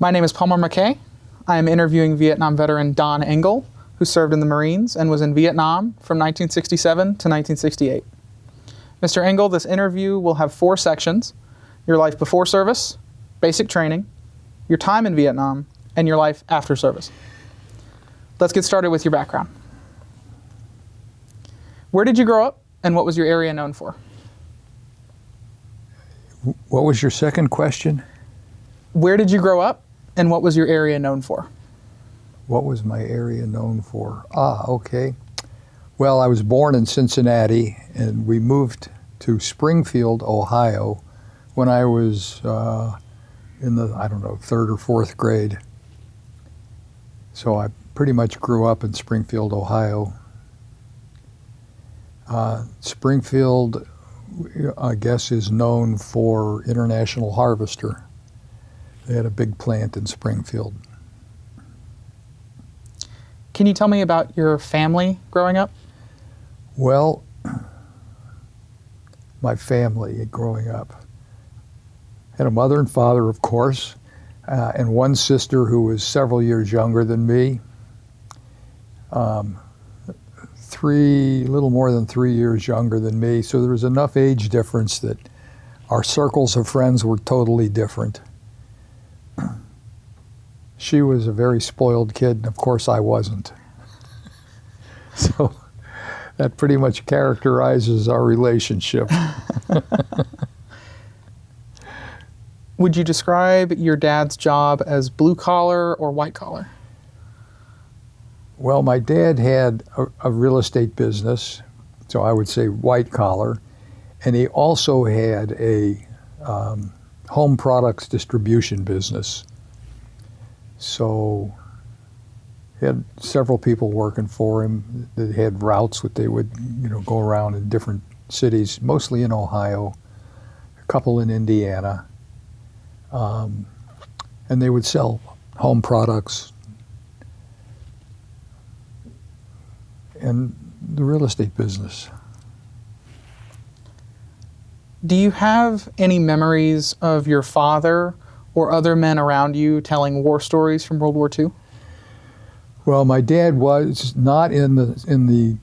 My name is Palmer McKay. I am interviewing Vietnam veteran Don Engel, who served in the Marines and was in Vietnam from 1967 to 1968. Mr. Engel, this interview will have 4 sections: your life before service, basic training, your time in Vietnam, and your life after service. Let's get started with your background. Where did you grow up, and what was your area known for? What was your second question? Where did you grow up, and what was your area known for? What was my area known for? Okay. Well, I was born in Cincinnati, and we moved to Springfield, Ohio, when I was in the, 3rd or 4th grade. So I pretty much grew up in Springfield, Ohio. Springfield, I guess, is known for International Harvester. They had a big plant in Springfield. Can you tell me about your family growing up? Well, my family growing up. Had a mother and father, of course, and one sister who was several years younger than me. Little more than 3 years younger than me, so there was enough age difference that our circles of friends were totally different. She was a very spoiled kid, and of course I wasn't. So that pretty much characterizes our relationship. Would you describe your dad's job as blue collar or white collar? Well, my dad had a real estate business, so I would say white collar, and he also had a home products distribution business. So he had several people working for him that had routes that they would, go around in different cities, mostly in Ohio, a couple in Indiana, and they would sell home products and the real estate business. Do you have any memories of your father or other men around you telling war stories from World War II? Well, my dad was not in the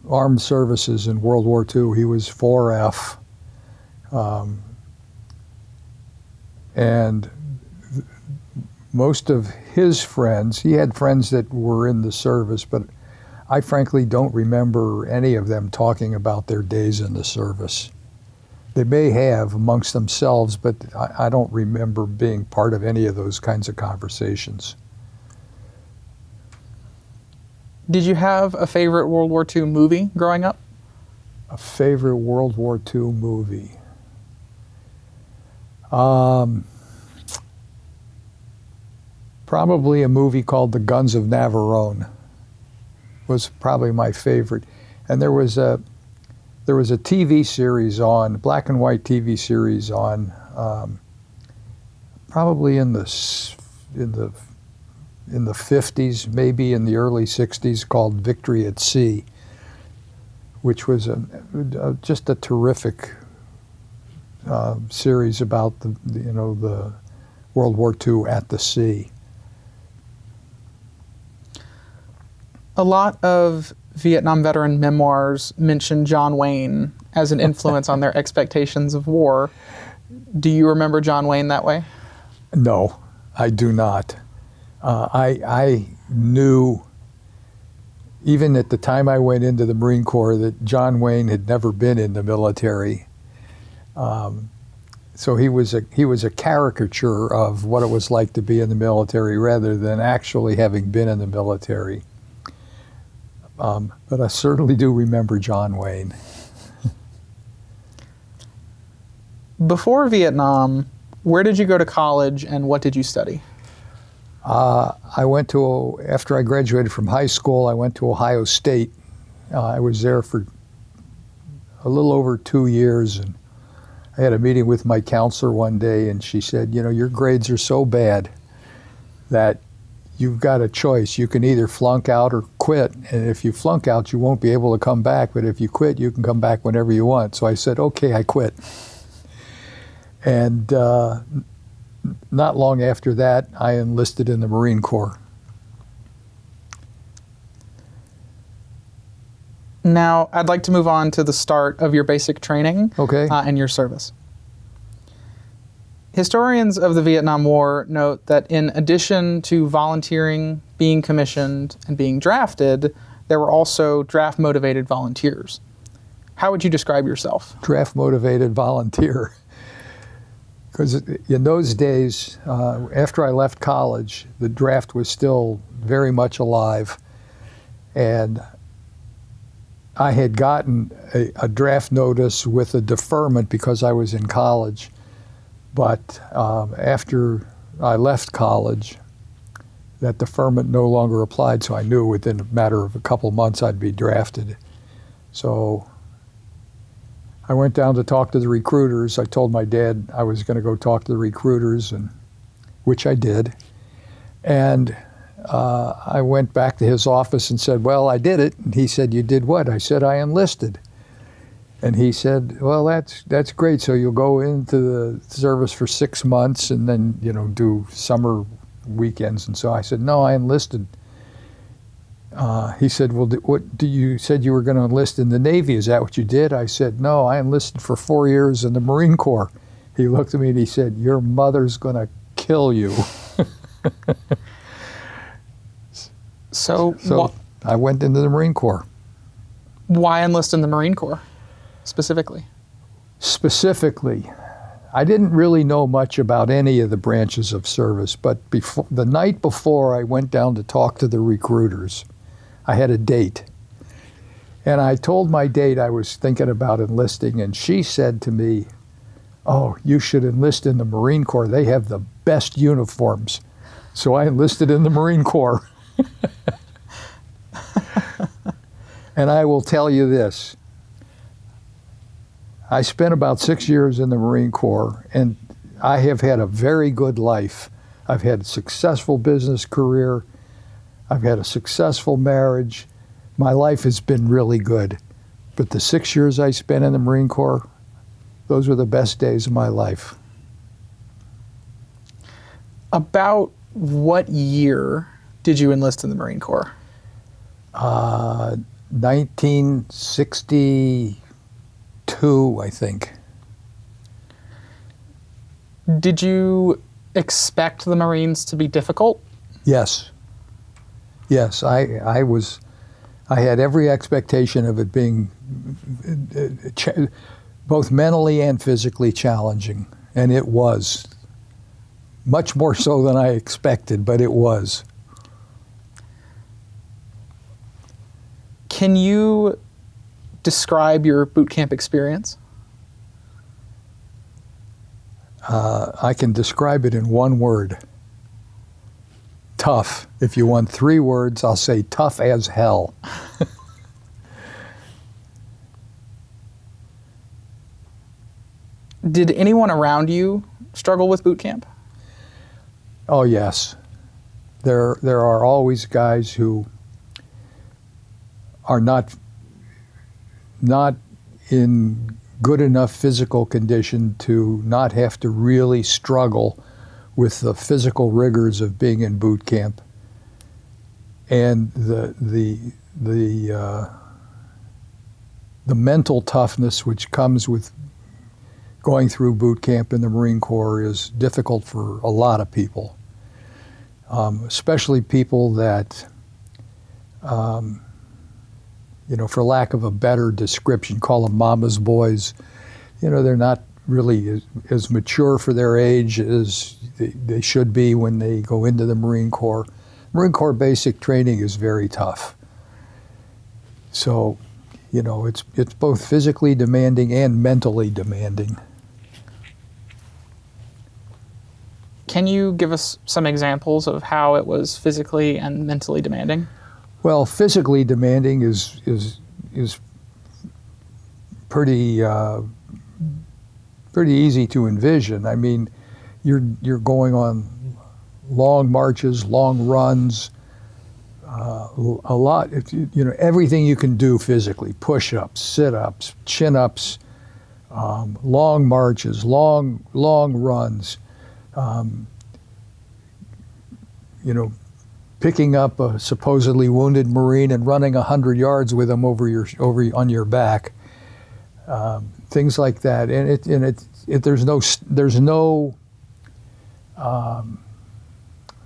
armed services in World War II. He was 4F. And most of his friends, he had friends that were in the service, but I frankly don't remember any of them talking about their days in the service. They may have amongst themselves, but I don't remember being part of any of those kinds of conversations. Did you have a favorite World War II movie growing up? A favorite World War II movie? Probably a movie called The Guns of Navarone was probably my favorite. And there was a TV series on, black and white TV series on, probably in the 50s, maybe in the early 60s, called Victory at Sea, which was just a terrific series about the World War II at the sea. A lot of Vietnam veteran memoirs mention John Wayne as an influence on their expectations of war. Do you remember John Wayne that way? No, I do not. I knew, even at the time I went into the Marine Corps, that John Wayne had never been in the military. So he was a caricature of what it was like to be in the military rather than actually having been in the military. But I certainly do remember John Wayne. Before Vietnam, where did you go to college and what did you study? After I graduated from high school, I went to Ohio State. I was there for a little over 2 years, and I had a meeting with my counselor one day, and she said, your grades are so bad that you've got a choice. You can either flunk out or quit, and if you flunk out, you won't be able to come back, but if you quit, you can come back whenever you want. So I said, okay, I quit. And not long after that, I enlisted in the Marine Corps. Now, I'd like to move on to the start of your basic training Okay. and your service. Historians of the Vietnam War note that in addition to volunteering, being commissioned, and being drafted, there were also draft-motivated volunteers. How would you describe yourself? Draft-motivated volunteer. Because in those days, after I left college, the draft was still very much alive. And I had gotten a draft notice with a deferment because I was in college. But after I left college, that deferment no longer applied, so I knew within a matter of a couple months I'd be drafted. So I went down to talk to the recruiters. I told my dad I was going to go talk to the recruiters, and which I did. And I went back to his office and said, well, I did it. And he said, you did what? I said, I enlisted. And he said, well, that's great. So you'll go into the service for 6 months and then, do summer weekends. And so I said, no, I enlisted. He said, well, you said you were going to enlist in the Navy. Is that what you did? I said, no, I enlisted for 4 years in the Marine Corps. He looked at me and he said, your mother's going to kill you. So I went into the Marine Corps. Why enlist in the Marine Corps specifically? Specifically, I didn't really know much about any of the branches of service, but the night before I went down to talk to the recruiters, I had a date. And I told my date I was thinking about enlisting, and she said to me, oh, you should enlist in the Marine Corps. They have the best uniforms. So I enlisted in the Marine Corps. And I will tell you this. I spent about 6 years in the Marine Corps, and I have had a very good life. I've had a successful business career. I've had a successful marriage. My life has been really good. But the 6 years I spent in the Marine Corps, those were the best days of my life. About what year did you enlist in the Marine Corps? 1962, I think. Did you expect the Marines to be difficult? Yes. Yes, I had every expectation of it being both mentally and physically challenging, and it was. Much more so than I expected, but it was. Can you describe your boot camp experience? I can describe it in one word. Tough. If you want 3 words, I'll say tough as hell. Did anyone around you struggle with boot camp? Oh, yes. There are always guys who are not in good enough physical condition to not have to really struggle with the physical rigors of being in boot camp, and the mental toughness which comes with going through boot camp in the Marine Corps is difficult for a lot of people, especially people that, for lack of a better description, call them mama's boys. They're not really as mature for their age as they should be when they go into the Marine Corps. Marine Corps basic training is very tough. So, it's both physically demanding and mentally demanding. Can you give us some examples of how it was physically and mentally demanding? Well, physically demanding is pretty easy to envision. I mean, you're going on long marches, long runs, a lot. Everything you can do physically: push-ups, sit-ups, chin-ups, long marches, long runs. you know, picking up a supposedly wounded Marine and running 100 yards with him on your back, things like that. And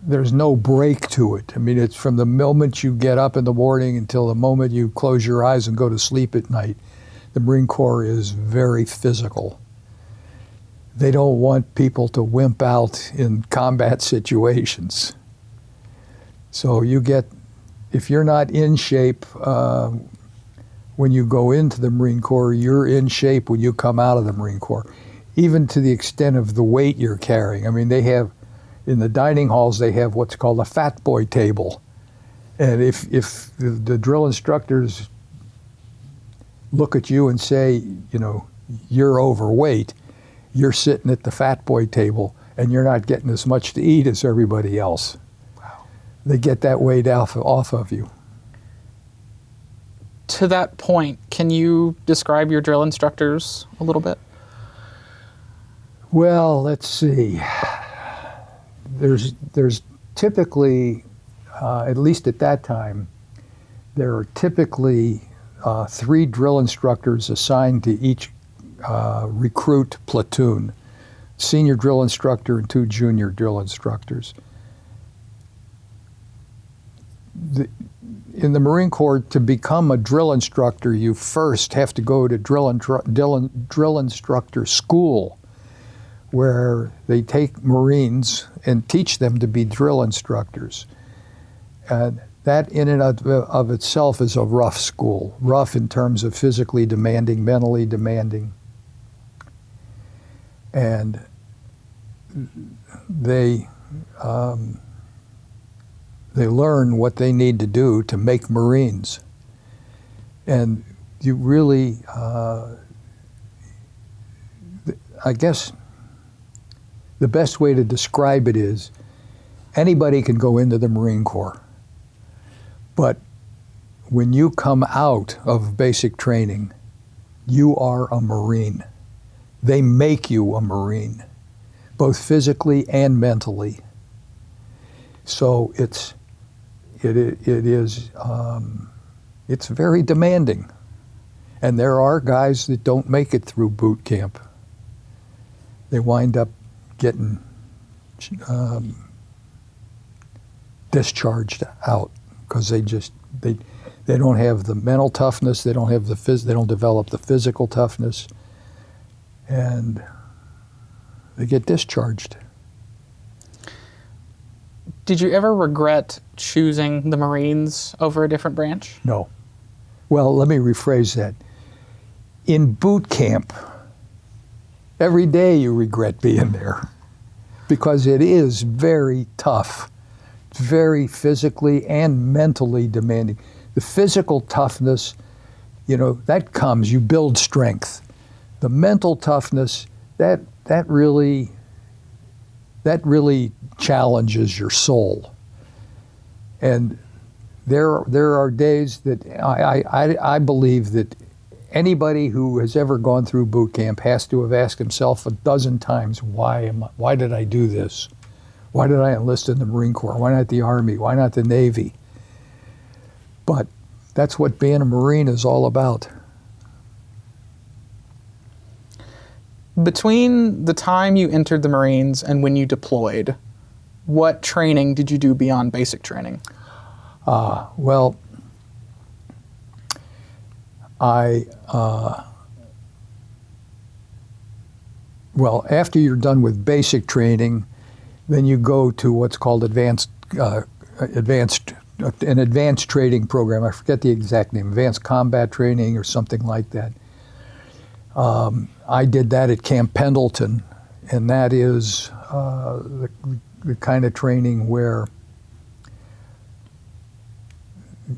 there's no break to it. I mean, it's from the moment you get up in the morning until the moment you close your eyes and go to sleep at night. The Marine Corps is very physical. They don't want people to wimp out in combat situations. So if you're not in shape when you go into the Marine Corps, you're in shape when you come out of the Marine Corps, even to the extent of the weight you're carrying. I mean, they have, in the dining halls, they have what's called a fat boy table. And if the drill instructors look at you and say, you know, you're overweight, you're sitting at the fat boy table and you're not getting as much to eat as everybody else. Wow. They get that weight off of you. To that point, can you describe your drill instructors a little bit? Well, let's see. There's typically, at least at that time, there are typically 3 drill instructors assigned to each recruit platoon, senior drill instructor and 2 junior drill instructors. In the Marine Corps, to become a drill instructor, you first have to go to drill instructor school, where they take Marines and teach them to be drill instructors. And that in and of itself is a rough school. Rough in terms of physically demanding, mentally demanding. And they learn what they need to do to make Marines. And you really, I guess the best way to describe it is anybody can go into the Marine Corps. But when you come out of basic training, you are a Marine. They make you a Marine, both physically and mentally. So it's very demanding. And there are guys that don't make it through boot camp. They wind up getting discharged out because they don't have the mental toughness, they don't develop the physical toughness, and they get discharged. Did you ever regret choosing the Marines over a different branch? No. Well, let me rephrase that. In boot camp, every day you regret being there because it is very tough, very physically and mentally demanding. The physical toughness, you know, that comes, you build strength. The mental toughness, that really challenges your soul. And there are days that I believe that anybody who has ever gone through boot camp has to have asked himself a dozen times, why did I do this? Why did I enlist in the Marine Corps? Why not the Army? Why not the Navy? But that's what being a Marine is all about. Between the time you entered the Marines and when you deployed, what training did you do beyond basic training? Well, after you're done with basic training, then you go to what's called an advanced training program. I forget the exact name, advanced combat training or something like that. I did that at Camp Pendleton, and that is the kind of training where,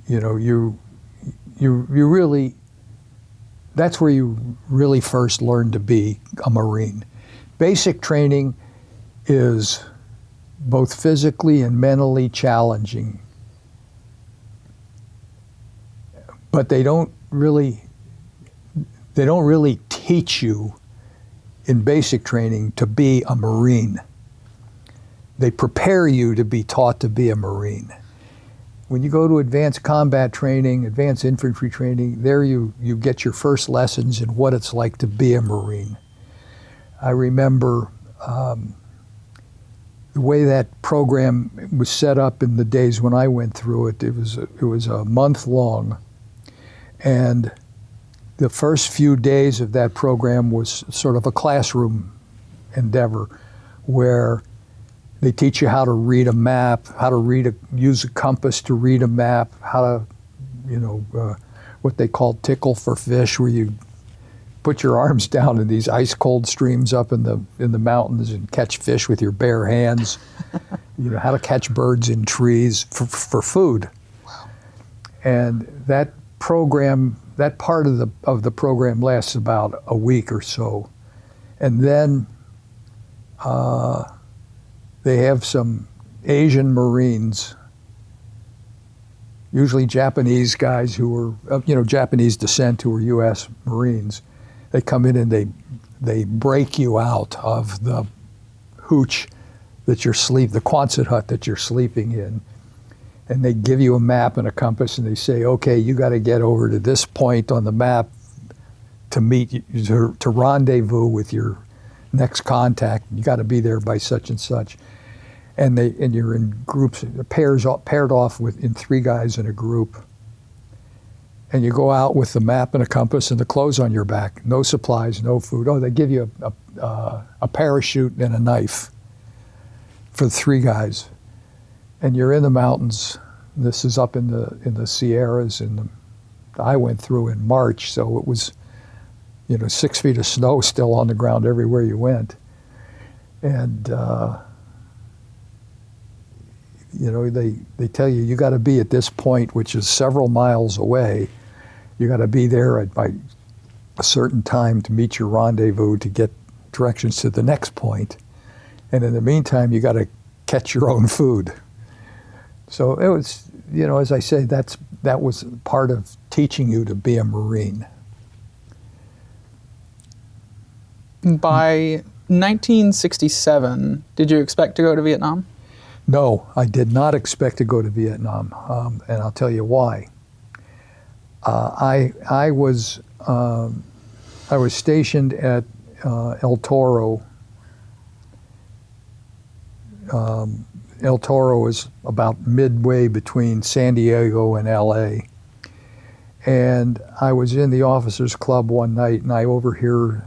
you know, you really, that's where you really first learn to be a Marine. Basic training is both physically and mentally challenging, but they don't really teach you in basic training to be a Marine. they prepare you to be taught to be a Marine. When you go to advanced combat training, advanced infantry training, there you get your first lessons in what it's like to be a Marine. I remember the way that program was set up in the days when I went through it. It was a month long, and the first few days of that program was sort of a classroom endeavor where they teach you how to read a map, how to use a compass to read a map, how to, what they call tickle for fish, where you put your arms down in these ice cold streams up in the mountains and catch fish with your bare hands. How to catch birds in trees for food. Wow. And that program, that part of the program lasts about a week or so, and then they have some Asian Marines, usually Japanese guys who were, Japanese descent, who were U.S. Marines. They come in and they break you out of the hooch that the Quonset hut that you're sleeping in, and they give you a map and a compass, and they say, okay, you got to get over to this point on the map to rendezvous with your next contact. You got to be there by such and such. And you're in groups, paired off in 3 guys in a group. And you go out with the map and a compass and the clothes on your back. No supplies, no food. Oh, they give you a parachute and a knife for the 3 guys. And you're in the mountains. This is up in the Sierras, and I went through in March, so it was 6 feet of snow still on the ground everywhere you went. And they tell you got to be at this point, which is several miles away. You got to be there by a certain time to meet your rendezvous to get directions to the next point. And in the meantime, you got to catch your own food. So it was, as I say, that was part of teaching you to be a Marine. By 1967, did you expect to go to Vietnam? No, I did not expect to go to Vietnam, and I'll tell you why. I was stationed at El Toro. El Toro is about midway between San Diego and L.A. And I was in the officers' club one night, and I overhear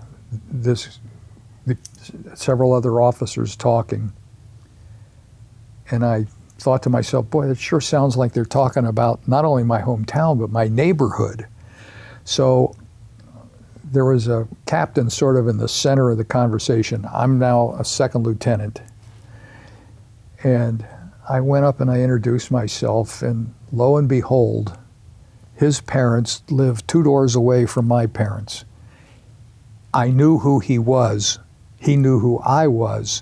several other officers talking. And I thought to myself, boy, that sure sounds like they're talking about not only my hometown, but my neighborhood. So there was a captain sort of in the center of the conversation. I'm now a 2nd lieutenant. And I went up and I introduced myself, and lo and behold, his parents lived 2 doors away from my parents. I knew who he was. He knew who I was.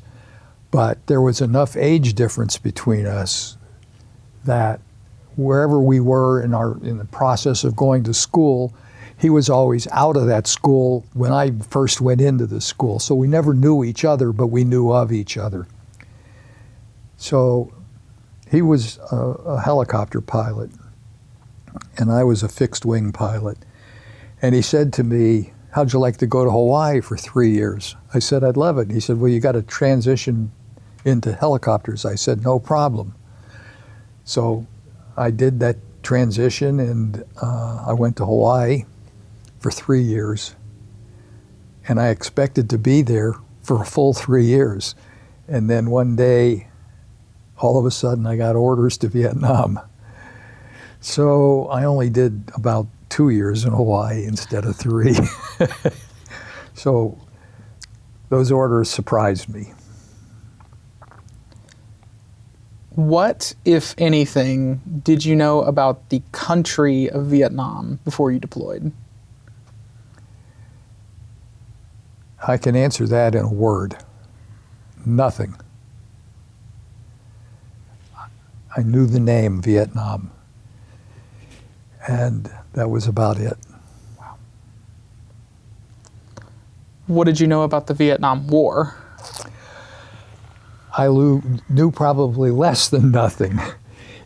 But there was enough age difference between us that wherever we were in the process of going to school, he was always out of that school when I first went into the school. So we never knew each other, but we knew of each other. So he was a helicopter pilot, and I was a fixed-wing pilot. And he said to me, how'd you like to go to Hawaii for 3 years? I said, I'd love it. He said, well, you got to transition into helicopters. I said, no problem. So I did that transition, and I went to Hawaii for 3 years. And I expected to be there for a full 3 years. And then one day, all of a sudden, I got orders to Vietnam. So I only did about 2 years in Hawaii instead of 3. So those orders surprised me. What, if anything, did you know about the country of Vietnam before you deployed? I can answer that in a word. Nothing. I knew the name Vietnam, and that was about it. Wow. What did you know about the Vietnam War? I knew probably less than nothing.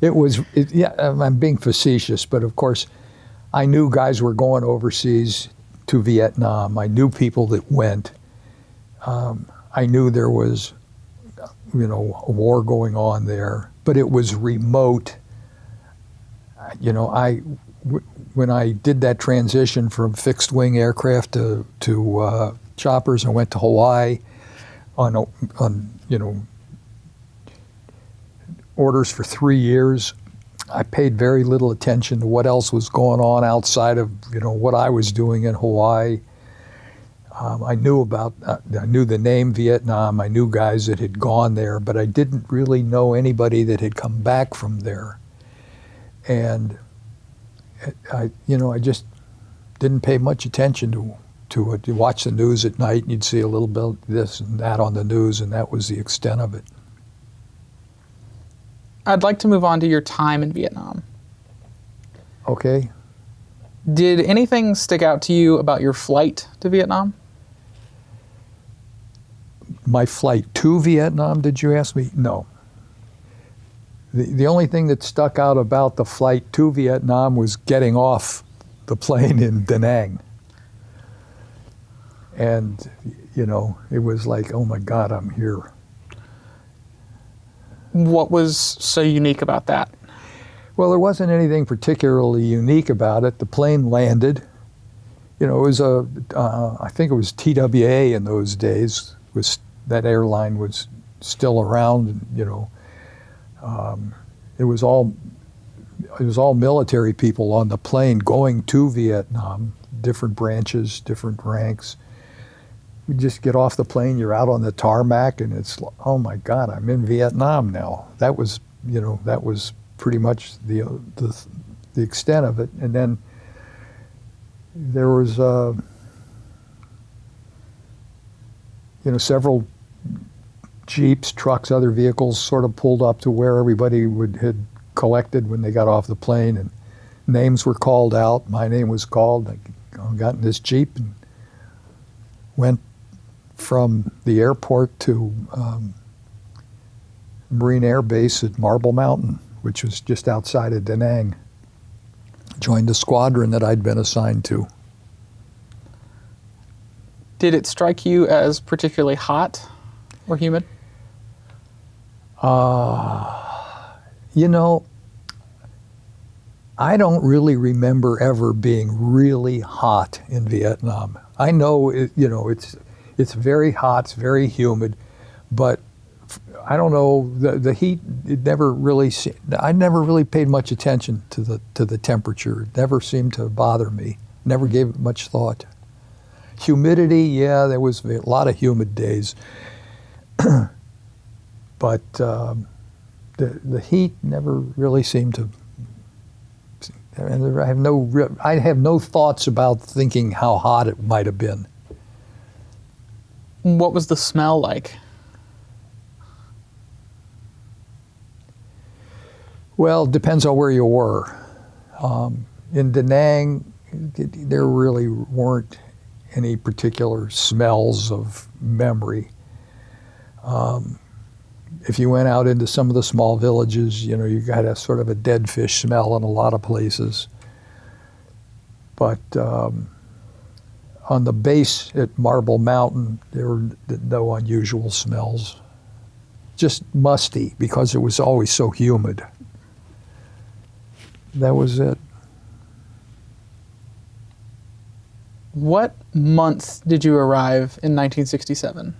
Yeah, I'm being facetious, but of course, I knew guys were going overseas to Vietnam. I knew people that went. I knew there was, a war going on there, but it was remote. When I did that transition from fixed wing aircraft to choppers, I went to Hawaii on orders for 3 years. I paid very little attention to what else was going on outside of what I was doing in Hawaii. I knew the name Vietnam. I knew guys that had gone there, but I didn't really know anybody that had come back from there. And I just didn't pay much attention to it. You watch the news at night, and you'd see a little bit of this and that on the news, and that was the extent of it. I'd like to move on to your time in Vietnam. Okay. Did anything stick out to you about your flight to Vietnam? My flight to Vietnam, did you ask me? No. The only thing that stuck out about the flight to Vietnam was getting off the plane in Da Nang. And, it was like, oh my God, I'm here. What was so unique about that? Well, there wasn't anything particularly unique about it. The plane landed. It was I think it was TWA in those days. That airline was still around. It was all military people on the plane going to Vietnam, different branches, different ranks. You just get off the plane, you're out on the tarmac, and it's, oh my God, I'm in Vietnam now. That was pretty much the extent of it. And then there was, several jeeps, trucks, other vehicles sort of pulled up to where everybody had collected when they got off the plane, and names were called out. My name was called. I got in this jeep and went from the airport to Marine Air Base at Marble Mountain, which was just outside of Da Nang. Joined the squadron that I'd been assigned to. Did it strike you as particularly hot or humid? I don't really remember ever being really hot in Vietnam. I know, it's very hot, it's very humid, but I don't know, the heat, I never really paid much attention to the temperature. It never seemed to bother me. Never gave it much thought. Humidity, yeah, there was a lot of humid days. But the heat never really seemed to. And I have no thoughts about thinking how hot it might have been. What was the smell like? Well, it depends on where you were. In Da Nang, there really weren't any particular smells of memory. If you went out into some of the small villages, you got a sort of a dead fish smell in a lot of places. But on the base at Marble Mountain, there were no unusual smells. Just musty, because it was always so humid. That was it. What month did you arrive in 1967?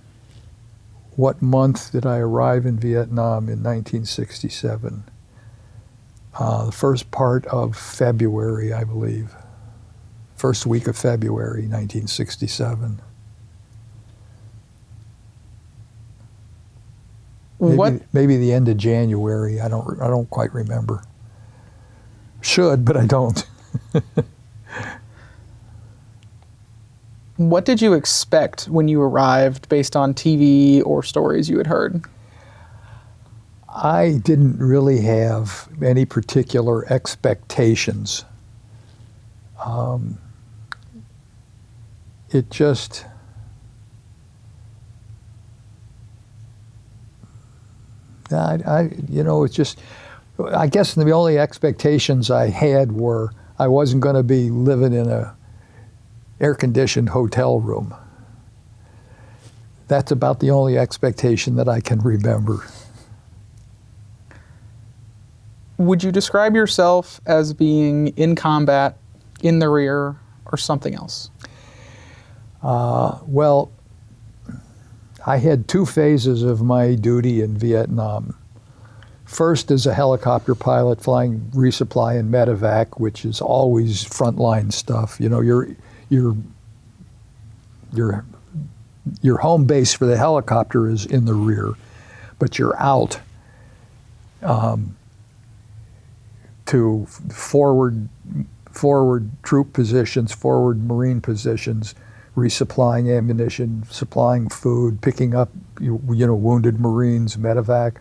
What month did I arrive in Vietnam in 1967? The first part of February, I believe. First week of February, 1967. Maybe the end of January. I don't quite remember. Should, but I don't. What did you expect when you arrived based on TV or stories you had heard? I didn't really have any particular expectations. It's just, I guess the only expectations I had were I wasn't going to be living in a air-conditioned hotel room. That's about the only expectation that I can remember. Would you describe yourself as being in combat, in the rear, or something else? Well, I had two phases of my duty in Vietnam. First, as a helicopter pilot flying resupply and medevac, which is always frontline stuff. You know, your home base for the helicopter is in the rear, but you're out to forward troop positions, forward Marine positions, resupplying ammunition, supplying food, picking up wounded Marines, medevac,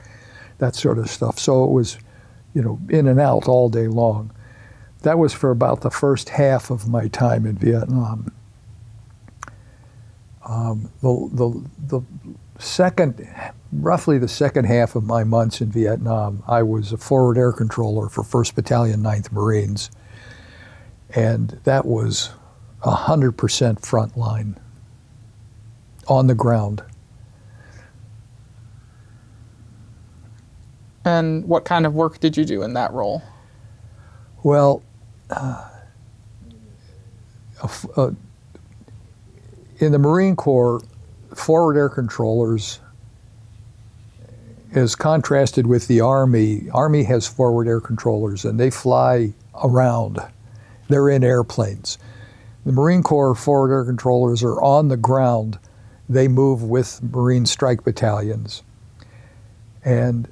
that sort of stuff. So it was, in and out all day long. That was for about the first half of my time in Vietnam. Roughly the second half of my months in Vietnam, I was a forward air controller for 1st Battalion, 9th Marines. And that was 100% frontline, on the ground. And what kind of work did you do in that role? Well, in the Marine Corps, forward air controllers, as contrasted with the Army has forward air controllers, and they fly around. They're in airplanes. The Marine Corps forward air controllers are on the ground. They move with Marine strike battalions. And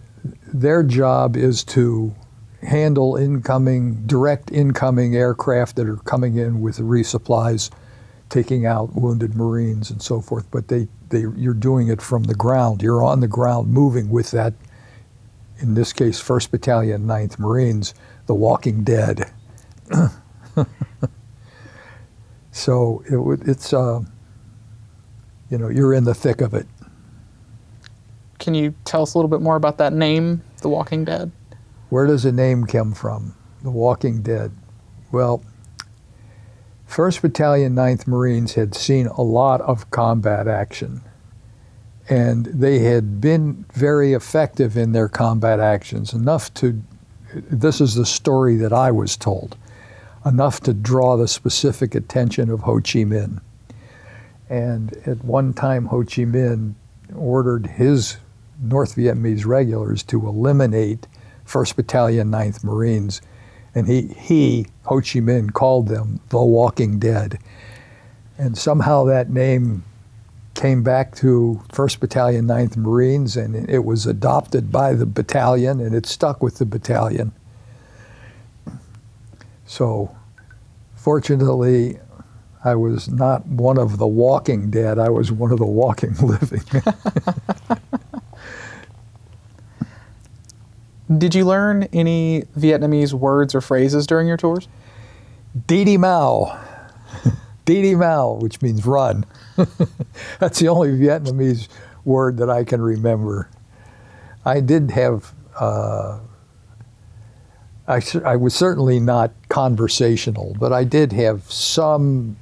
their job is to handle direct incoming aircraft that are coming in with resupplies, taking out wounded Marines and so forth. But you're doing it from the ground. You're on the ground moving with that, in this case, 1st Battalion, 9th Marines, the Walking Dead. So it's you're in the thick of it. Can you tell us a little bit more about that name, The Walking Dead? Where does the name come from, The Walking Dead? Well, 1st Battalion, 9th Marines had seen a lot of combat action, and they had been very effective in their combat actions, this is the story that I was told, enough to draw the specific attention of Ho Chi Minh. And at one time, Ho Chi Minh ordered his North Vietnamese regulars to eliminate 1st Battalion, 9th Marines. And Ho Chi Minh, called them the Walking Dead. And somehow that name came back to 1st Battalion, 9th Marines, and it was adopted by the battalion, and it stuck with the battalion. So, fortunately, I was not one of the walking dead. I was one of the walking living. Did you learn any Vietnamese words or phrases during your tours? Đi đi Mao. Đi đi Mao, which means run. That's the only Vietnamese word that I can remember. I did have I was certainly not conversational, but I did have some,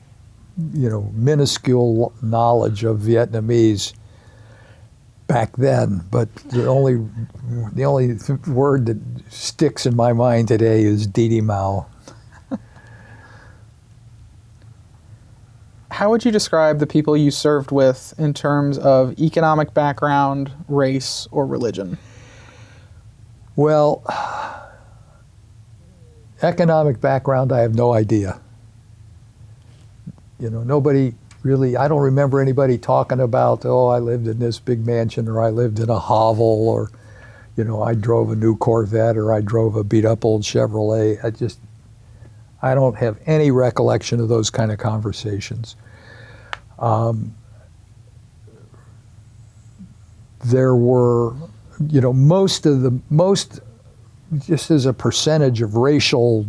minuscule knowledge of Vietnamese back then. But the only word that sticks in my mind today is Đi đi Mao. How would you describe the people you served with in terms of economic background, race, or religion? Well, economic background, I have no idea. Nobody really, I don't remember anybody talking about, I lived in this big mansion, or I lived in a hovel, or, I drove a new Corvette, or I drove a beat up old Chevrolet. I don't have any recollection of those kind of conversations. There were, just as a percentage of racial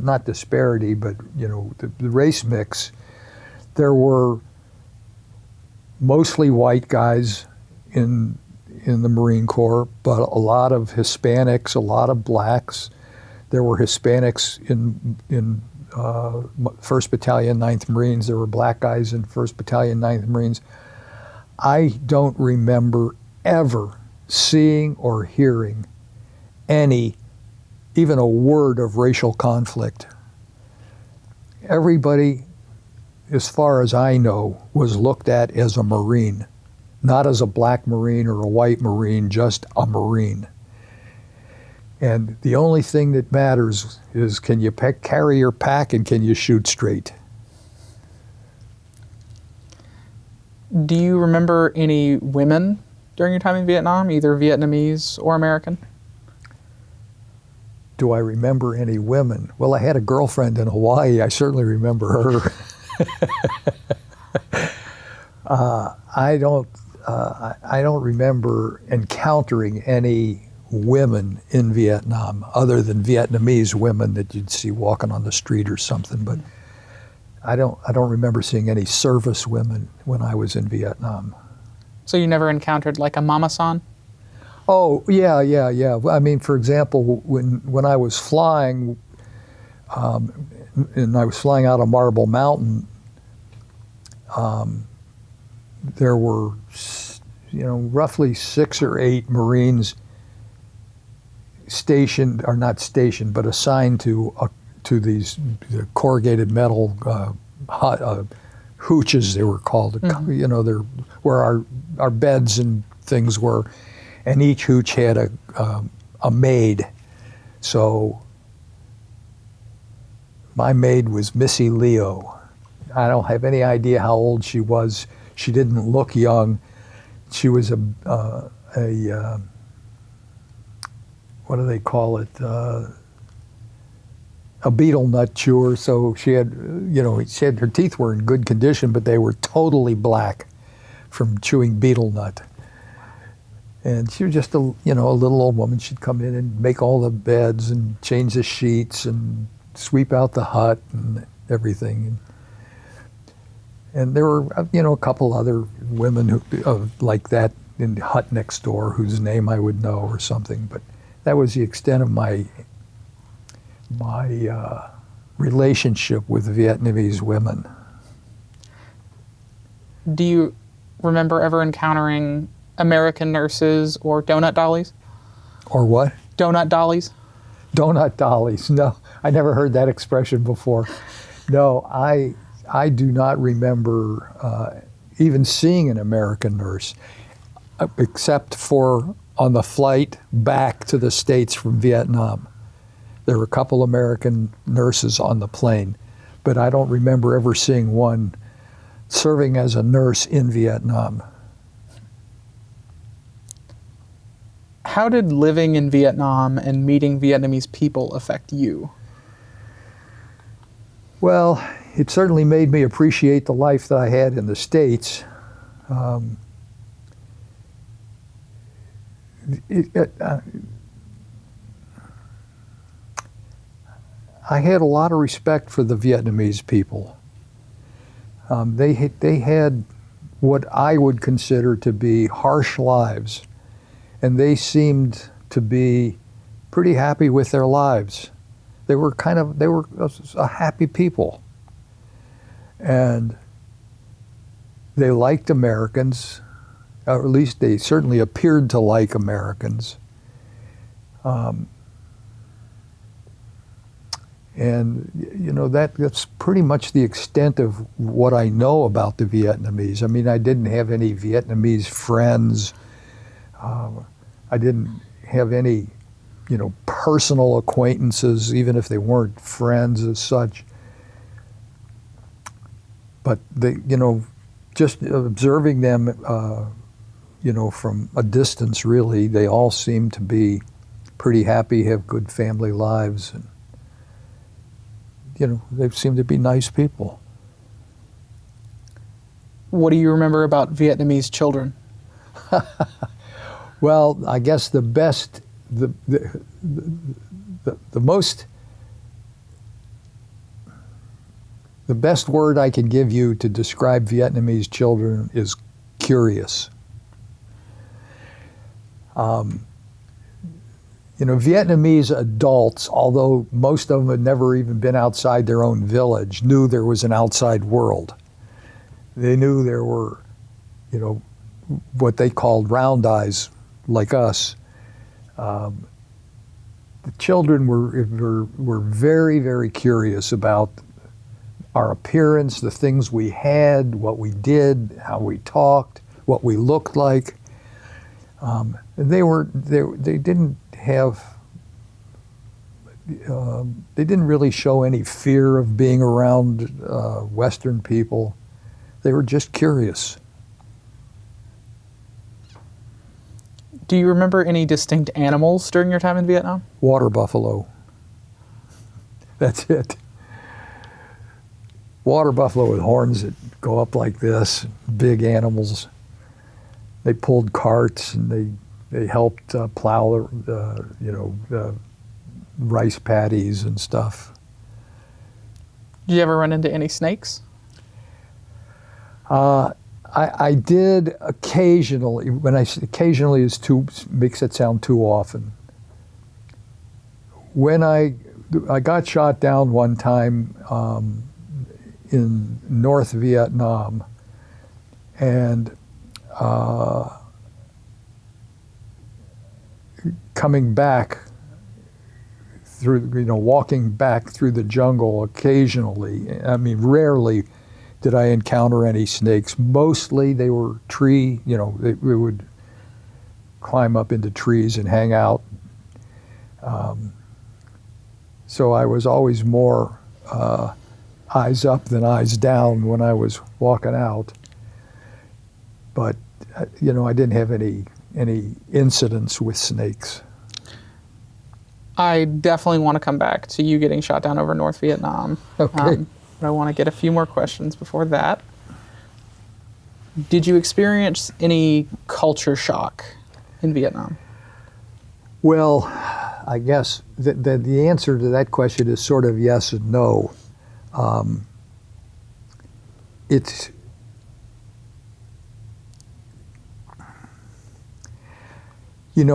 not disparity, but the race mix, there were mostly white guys in in the Marine Corps, but a lot of Hispanics, a lot of blacks. There were Hispanics in 1st Battalion, 9th Marines. There were black guys in 1st Battalion, 9th Marines. I don't remember ever seeing or hearing even a word of racial conflict. Everybody, as far as I know, was looked at as a Marine, not as a black Marine or a white Marine, just a Marine. And the only thing that matters is, can you carry your pack and can you shoot straight? Do you remember any women during your time in Vietnam, either Vietnamese or American? Do I remember any women? Well, I had a girlfriend in Hawaii. I certainly remember her. I don't remember encountering any women in Vietnam other than Vietnamese women that you'd see walking on the street or something. But I don't remember seeing any service women when I was in Vietnam. So you never encountered like a mama-san? Oh, yeah. I mean, for example, when I was flying, and I was flying out of Marble Mountain, there were, roughly 6 or 8 Marines stationed, or not stationed, but assigned to these corrugated metal hooches, they were called. Mm-hmm. They're where our beds and things were. And each hooch had a maid. So my maid was Missy Leo. I don't have any idea how old she was. She didn't look young. She was a what do they call it? A beetle nut chewer. So she had, her teeth were in good condition, but they were totally black from chewing beetle nut. And she was just a little old woman. She'd come in and make all the beds and change the sheets and sweep out the hut and everything. And there were, a couple other women who like that in the hut next door whose name I would know or something. But that was the extent of my relationship with Vietnamese women. Do you remember ever encountering American nurses or donut dollies? Or what? Donut dollies. Donut dollies. No, I never heard that expression before. No, I do not remember even seeing an American nurse, except for on the flight back to the States from Vietnam. There were a couple American nurses on the plane, but I don't remember ever seeing one serving as a nurse in Vietnam. How did living in Vietnam and meeting Vietnamese people affect you? Well, it certainly made me appreciate the life that I had in the States. I had a lot of respect for the Vietnamese people. They had what I would consider to be harsh lives, and they seemed to be pretty happy with their lives. They were a happy people, and they liked Americans, or at least they certainly appeared to like Americans. And that's pretty much the extent of what I know about the Vietnamese. I mean, I didn't have any Vietnamese friends. I didn't have any, personal acquaintances, even if they weren't friends as such. But they, just observing them, from a distance, really, they all seem to be pretty happy, have good family lives, and they seem to be nice people. What do you remember about Vietnamese children? Well, I guess the best word I can give you to describe Vietnamese children is curious. You know, Vietnamese adults, although most of them had never even been outside their own village, knew there was an outside world. They knew there were, you know, what they called round eyes, like us. The children were very, very curious about our appearance, the things we had, what we did, how we talked, what we looked like. They didn't have, they didn't really show any fear of being around Western people. They were just curious. Do you remember any distinct animals during your time in Vietnam? Water buffalo. That's it. Water buffalo with horns that go up like this, big animals. They pulled carts and they helped plow the rice paddies and stuff. Did you ever run into any snakes? I did occasionally. Occasionally makes it sound too often. When I got shot down one time in North Vietnam, and coming back through, walking back through the jungle occasionally. I mean, rarely did I encounter any snakes. Mostly they were we would climb up into trees and hang out. So I was always more eyes up than eyes down when I was walking out. But, I didn't have any incidents with snakes. I definitely want to come back to you getting shot down over North Vietnam. Okay. But I want to get a few more questions before that. Did you experience any culture shock in Vietnam? Well, I guess the answer to that question is sort of yes and no.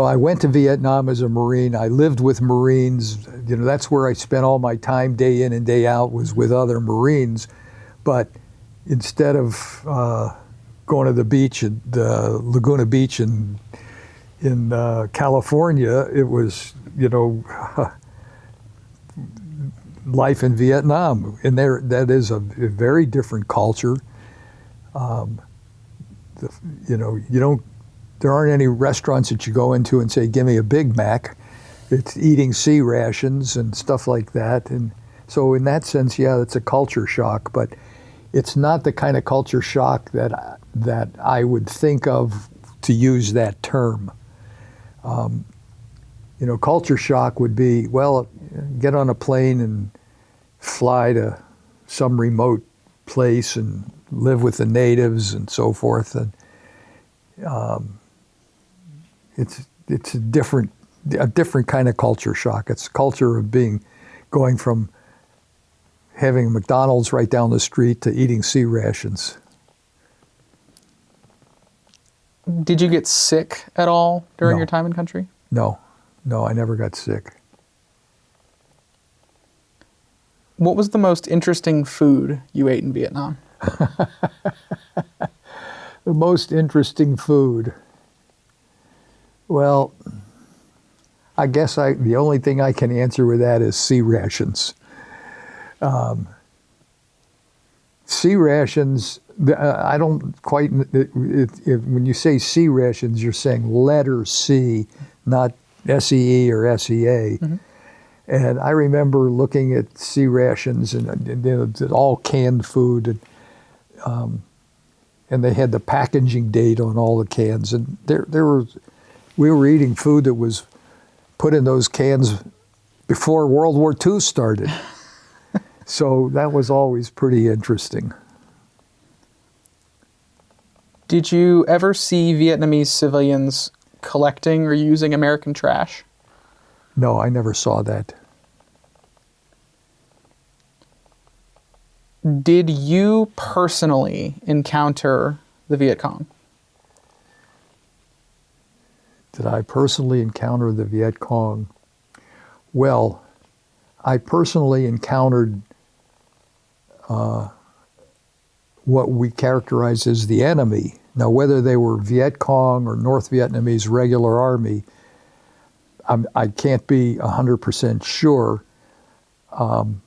I went to Vietnam as a Marine. I lived with Marines. That's where I spent all my time, day in and day out, was with other Marines. But instead of going to the beach at Laguna Beach in California, it was, life in Vietnam. And that is a very different culture. There aren't any restaurants that you go into and say, give me a Big Mac. It's eating sea rations and stuff like that. And so in that sense, yeah, it's a culture shock, but it's not the kind of culture shock that I would think of to use that term. Culture shock would be, well, get on a plane and fly to some remote place and live with the natives and so forth. And it's a different kind of culture shock. It's a culture of going from having McDonald's right down the street to eating sea rations. Did you get sick at all during No. your time in country? No, I never got sick. What was the most interesting food you ate in Vietnam? The most interesting food. Well, I guess the only thing I can answer with that is sea rations. Sea rations, I don't quite, when you say sea rations, you're saying letter C, not SEE or SEA. Mm-hmm. And I remember looking at sea rations and all canned food, and they had the packaging date on all the cans. And we were eating food that was put in those cans before World War II started. So that was always pretty interesting. Did you ever see Vietnamese civilians collecting or using American trash? No, I never saw that. Did you personally encounter the Viet Cong? Did I personally encounter the Viet Cong? Well, I personally encountered what we characterize as the enemy. Now, whether they were Viet Cong or North Vietnamese regular army, I can't be 100% sure.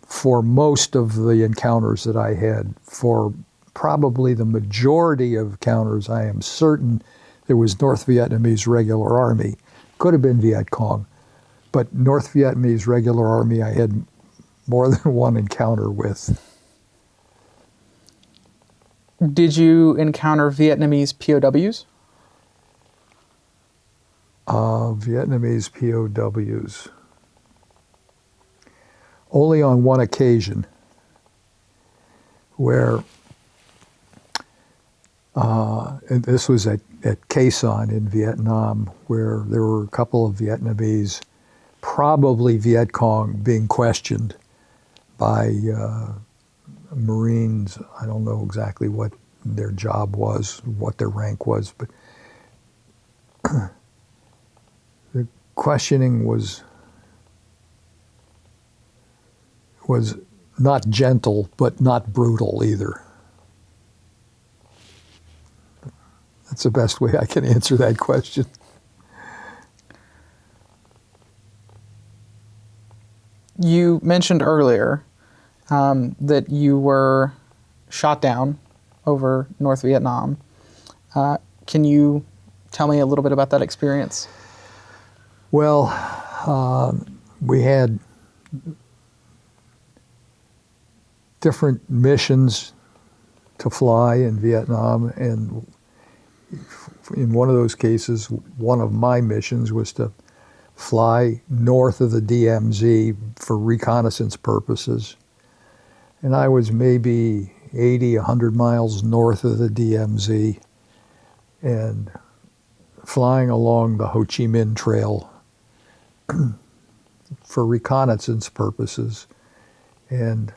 For most of the encounters that I had, for probably the majority of encounters, I am certain there was North Vietnamese regular army. Could have been Viet Cong, but North Vietnamese regular army I had more than one encounter with. Did you encounter Vietnamese POWs? Vietnamese POWs. Only on one occasion where, and this was at Khe Sanh in Vietnam, where there were a couple of Vietnamese, probably Viet Cong, being questioned by Marines. I don't know exactly what their job was, what their rank was, but the questioning was not gentle, but not brutal either. That's the best way I can answer that question. You mentioned earlier that you were shot down over North Vietnam. Can you tell me a little bit about that experience? Well, we had different missions to fly in Vietnam, and in one of those cases, one of my missions was to fly north of the DMZ for reconnaissance purposes. And I was maybe 80, 100 miles north of the DMZ and flying along the Ho Chi Minh Trail for reconnaissance purposes. And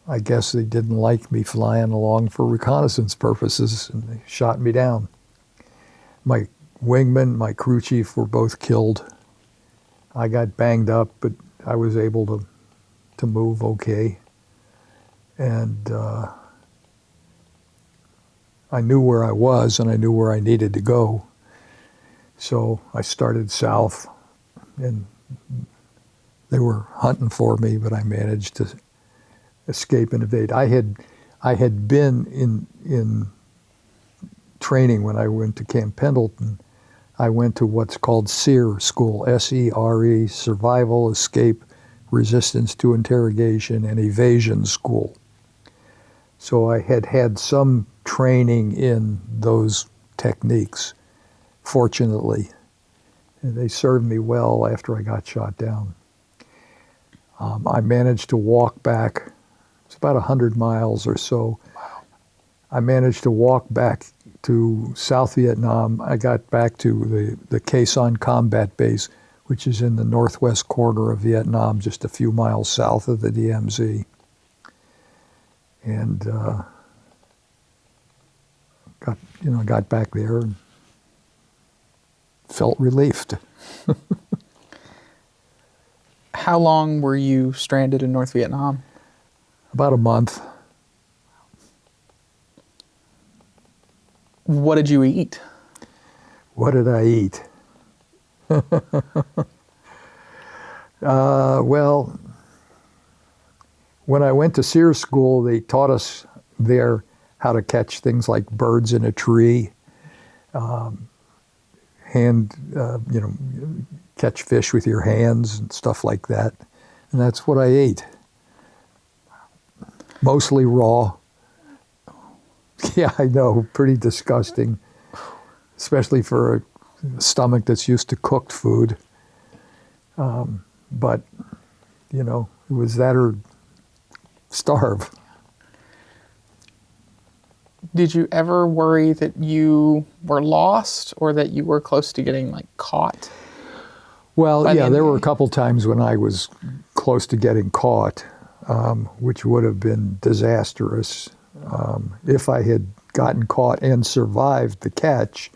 I guess they didn't like me flying along for reconnaissance purposes, and they shot me down. My wingman, my crew chief were both killed. I got banged up, but I was able to move okay. And I knew where I was, and I knew where I needed to go. So I started south, and they were hunting for me, but I managed to escape and evade. I had been in training when I went to Camp Pendleton. I went to what's called SERE school, S-E-R-E, Survival, Escape, Resistance to Interrogation, and Evasion School. So I had had some training in those techniques, fortunately. And they served me well after I got shot down. I managed to walk back. It's about 100 miles or so. Wow. I managed to walk back to South Vietnam. I got back to the Khe Sanh Combat Base, which is in the northwest corner of Vietnam, just a few miles south of the DMZ. And got back there and felt relieved. How long were you stranded in North Vietnam? About a month. What did you eat? What did I eat? Well, when I went to SERE school, they taught us there how to catch things like birds in a tree, catch fish with your hands and stuff like that. And that's what I ate. Mostly raw. Yeah, I know, pretty disgusting, especially for a stomach that's used to cooked food. But, it was that or starve. Did you ever worry that you were lost or that you were close to getting caught? Well, yeah, there were a couple times when I was close to getting caught, which would have been disastrous. If I had gotten caught and survived the catch,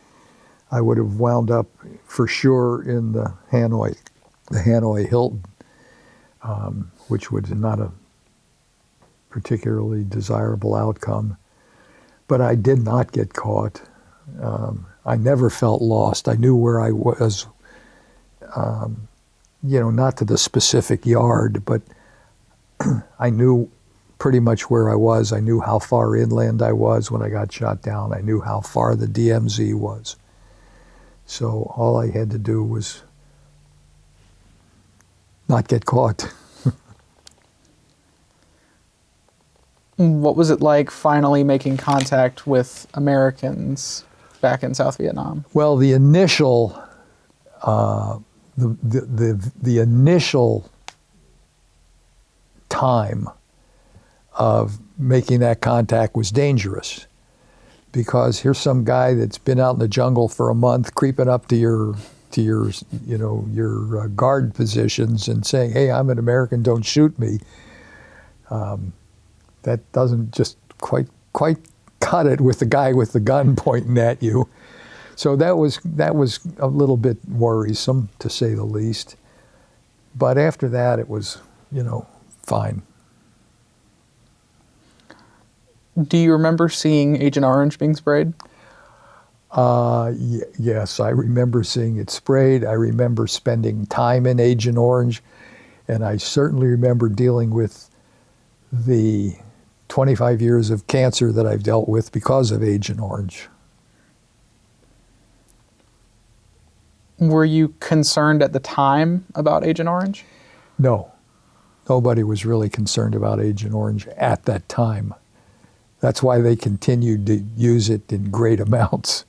I would have wound up for sure in the Hanoi Hilton, which was not a particularly desirable outcome. But I did not get caught. I never felt lost. I knew where I was, not to the specific yard, but I knew pretty much where I was. I knew how far inland I was when I got shot down. I knew how far the DMZ was. So all I had to do was not get caught. What was it like finally making contact with Americans back in South Vietnam? Well, the initial, the initial time of making that contact was dangerous, because here's some guy that's been out in the jungle for a month, creeping up to your guard positions and saying, "Hey, I'm an American, don't shoot me." That doesn't just quite cut it with the guy with the gun pointing at you. So that was a little bit worrisome, to say the least. But after that, it was, fine. Do you remember seeing Agent Orange being sprayed? Yes, I remember seeing it sprayed. I remember spending time in Agent Orange, and I certainly remember dealing with the 25 years of cancer that I've dealt with because of Agent Orange. Were you concerned at the time about Agent Orange? No. Nobody was really concerned about Agent Orange at that time. That's why they continued to use it in great amounts.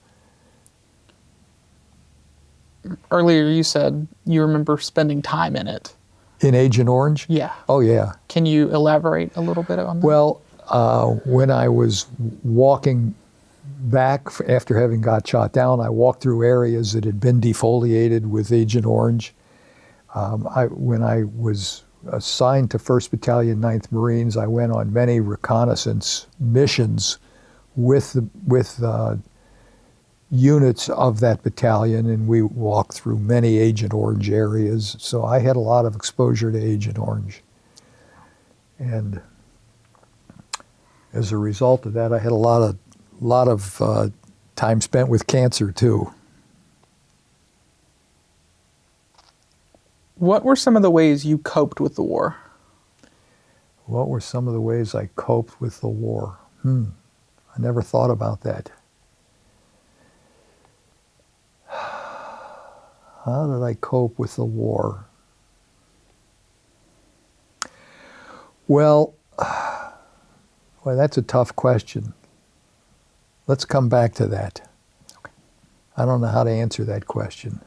Earlier you said you remember spending time in it. In Agent Orange? Yeah. Oh, yeah. Can you elaborate a little bit on that? Well, when I was walking back after having got shot down, I walked through areas that had been defoliated with Agent Orange. When I was assigned to 1st Battalion, 9th Marines, I went on many reconnaissance missions with units of that battalion, and we walked through many Agent Orange areas. So I had a lot of exposure to Agent Orange. And as a result of that, I had a lot of time spent with cancer too. What were some of the ways you coped with the war? What were some of the ways I coped with the war? I never thought about that. How did I cope with the war? Well, that's a tough question. Let's come back to that. Okay. I don't know how to answer that question.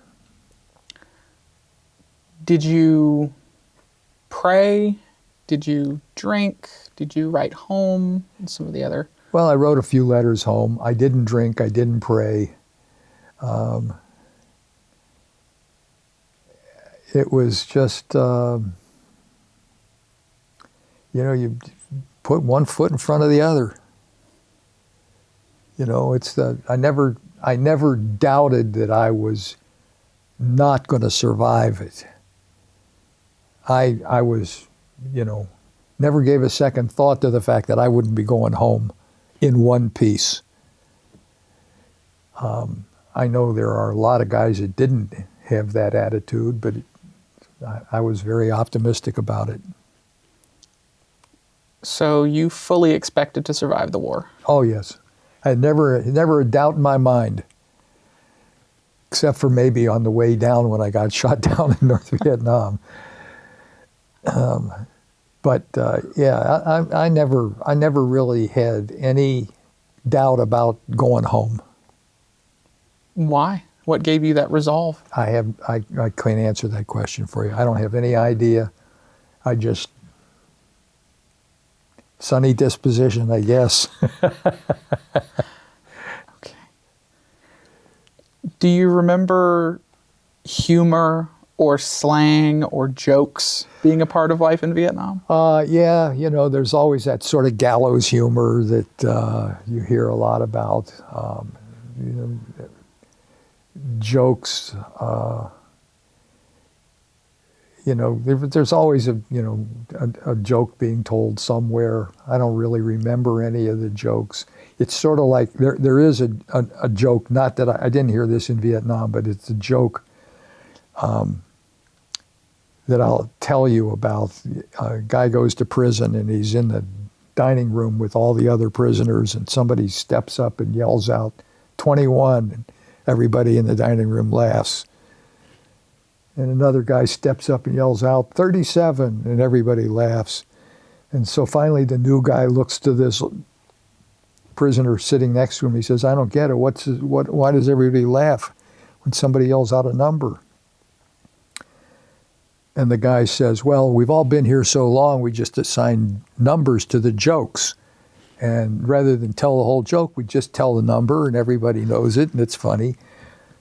Did you pray? Did you drink? Did you write home? And some of the other... Well, I wrote a few letters home. I didn't drink. I didn't pray. It was just, you put one foot in front of the other. I never doubted that I was not going to survive it. I was, never gave a second thought to the fact that I wouldn't be going home in one piece. I know there are a lot of guys that didn't have that attitude, but I was very optimistic about it. So you fully expected to survive the war? Oh, yes. I had never a doubt in my mind, except for maybe on the way down when I got shot down in North Vietnam. I never really had any doubt about going home. Why? What gave you that resolve? I can't answer that question for you. I don't have any idea. I just sunny disposition, I guess. Okay. Do you remember humor or slang or jokes being a part of life in Vietnam? Yeah, there's always that sort of gallows humor that you hear a lot about. jokes. There's always a joke being told somewhere. I don't really remember any of the jokes. It's sort of like there is a joke, not that I didn't hear this in Vietnam, but it's a joke that I'll tell you about. A guy goes to prison and he's in the dining room with all the other prisoners, and somebody steps up and yells out, 21, and everybody in the dining room laughs. And another guy steps up and yells out, 37, and everybody laughs. And so finally the new guy looks to this prisoner sitting next to him. He says, I don't get it. Why does everybody laugh when somebody yells out a number? And the guy says, well, we've all been here so long, we just assign numbers to the jokes. And rather than tell the whole joke, we just tell the number and everybody knows it and it's funny.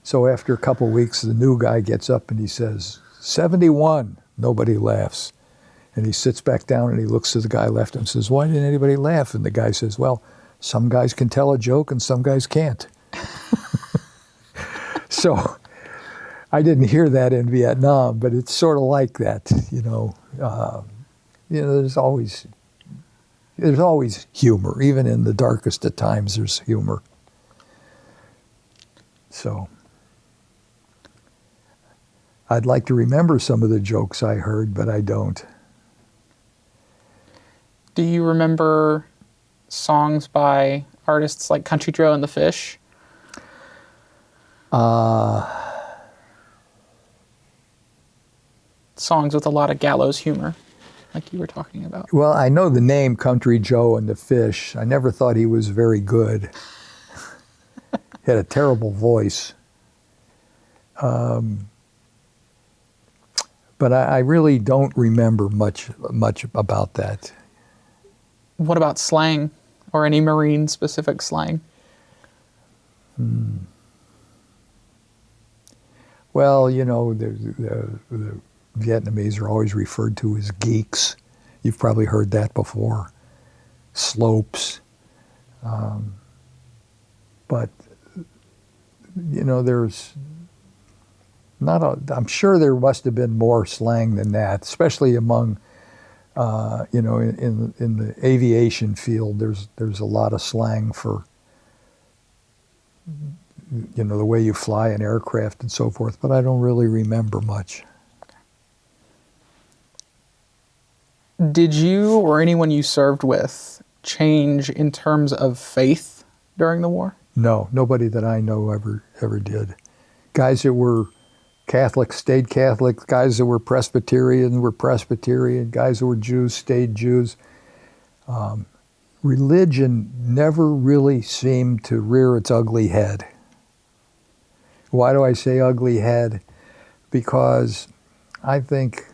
So after a couple of weeks, the new guy gets up and he says, 71. Nobody laughs. And he sits back down and he looks to the guy left and says, why didn't anybody laugh? And the guy says, well, some guys can tell a joke and some guys can't. So I didn't hear that in Vietnam, but it's sort of like that, there's always humor. Even in the darkest of times, there's humor. So I'd like to remember some of the jokes I heard, but I don't. Do you remember songs by artists like Country Joe and the Fish? Songs with a lot of gallows humor, like you were talking about. Well, I know the name Country Joe and the Fish. I never thought he was very good. He had a terrible voice. But I really don't remember much about that. What about slang or any Marine-specific slang? Well, the Vietnamese are always referred to as geeks. You've probably heard that before. Slopes. But, there's I'm sure there must have been more slang than that, especially among, in the aviation field. There's a lot of slang for, the way you fly an aircraft and so forth, but I don't really remember much. Did you or anyone you served with change in terms of faith during the war? No, nobody that I know ever did. Guys that were Catholic stayed Catholic. Guys that were Presbyterian were Presbyterian. Guys that were Jews stayed Jews. Religion never really seemed to rear its ugly head. Why do I say ugly head? Because I think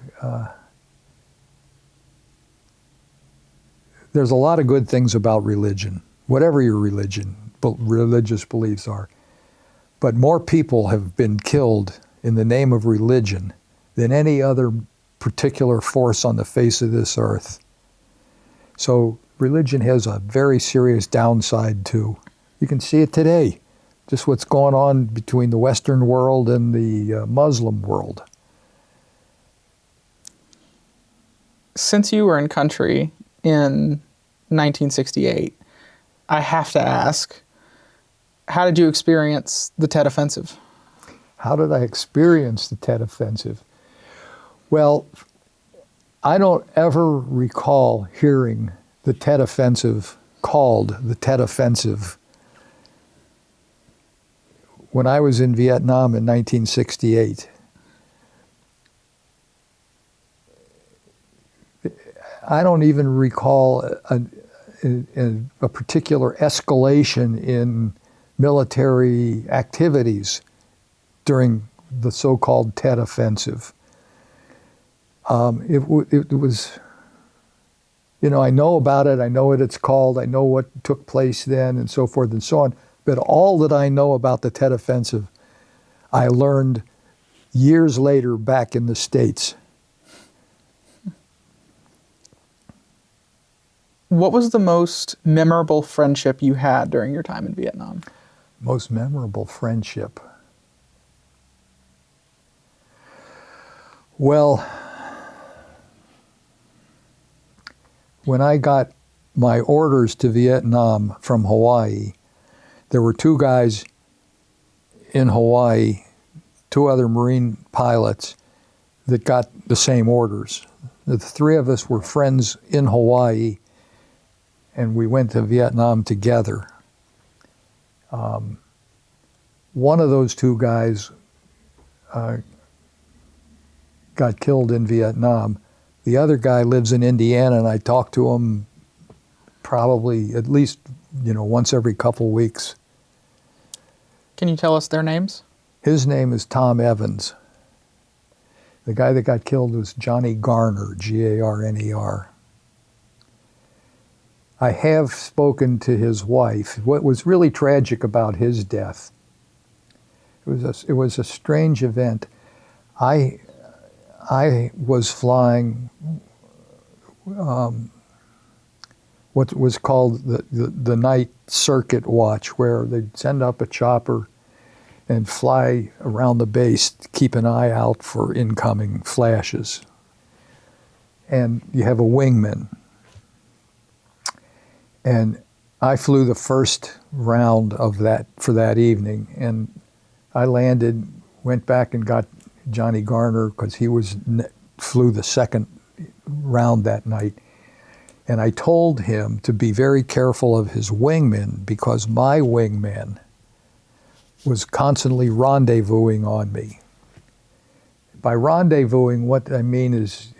there's a lot of good things about religion, whatever your religious beliefs are. But more people have been killed in the name of religion than any other particular force on the face of this earth. So religion has a very serious downside too. You can see it today, just what's going on between the Western world and the Muslim world. Since you were in country in 1968, I have to ask, how did you experience the Tet Offensive? How did I experience the Tet Offensive? Well, I don't ever recall hearing the Tet Offensive called the Tet Offensive. When I was in Vietnam in 1968, I don't even recall a particular escalation in military activities during the so-called Tet Offensive. It was, I know about it, I know what it's called, I know what took place then, and so forth and so on. But all that I know about the Tet Offensive, I learned years later back in the States. What was the most memorable friendship you had during your time in Vietnam? Most memorable friendship. Well, when I got my orders to Vietnam from Hawaii, there were two guys in Hawaii, two other Marine pilots that got the same orders. The three of us were friends in Hawaii, and we went to Vietnam together. One of those two guys got killed in Vietnam. The other guy lives in Indiana, and I talk to him probably at least, once every couple weeks. Can you tell us their names? His name is Tom Evans. The guy that got killed was Johnny Garner, Garner. I have spoken to his wife. What was really tragic about his death, it was a strange event. I was flying what was called the night circuit watch, where they'd send up a chopper and fly around the base to keep an eye out for incoming flashes. And you have a wingman. And I flew the first round of that for that evening, and I landed, went back and got Johnny Garner because he flew the second round that night. And I told him to be very careful of his wingman, because my wingman was constantly rendezvousing on me. By rendezvousing, what I mean is,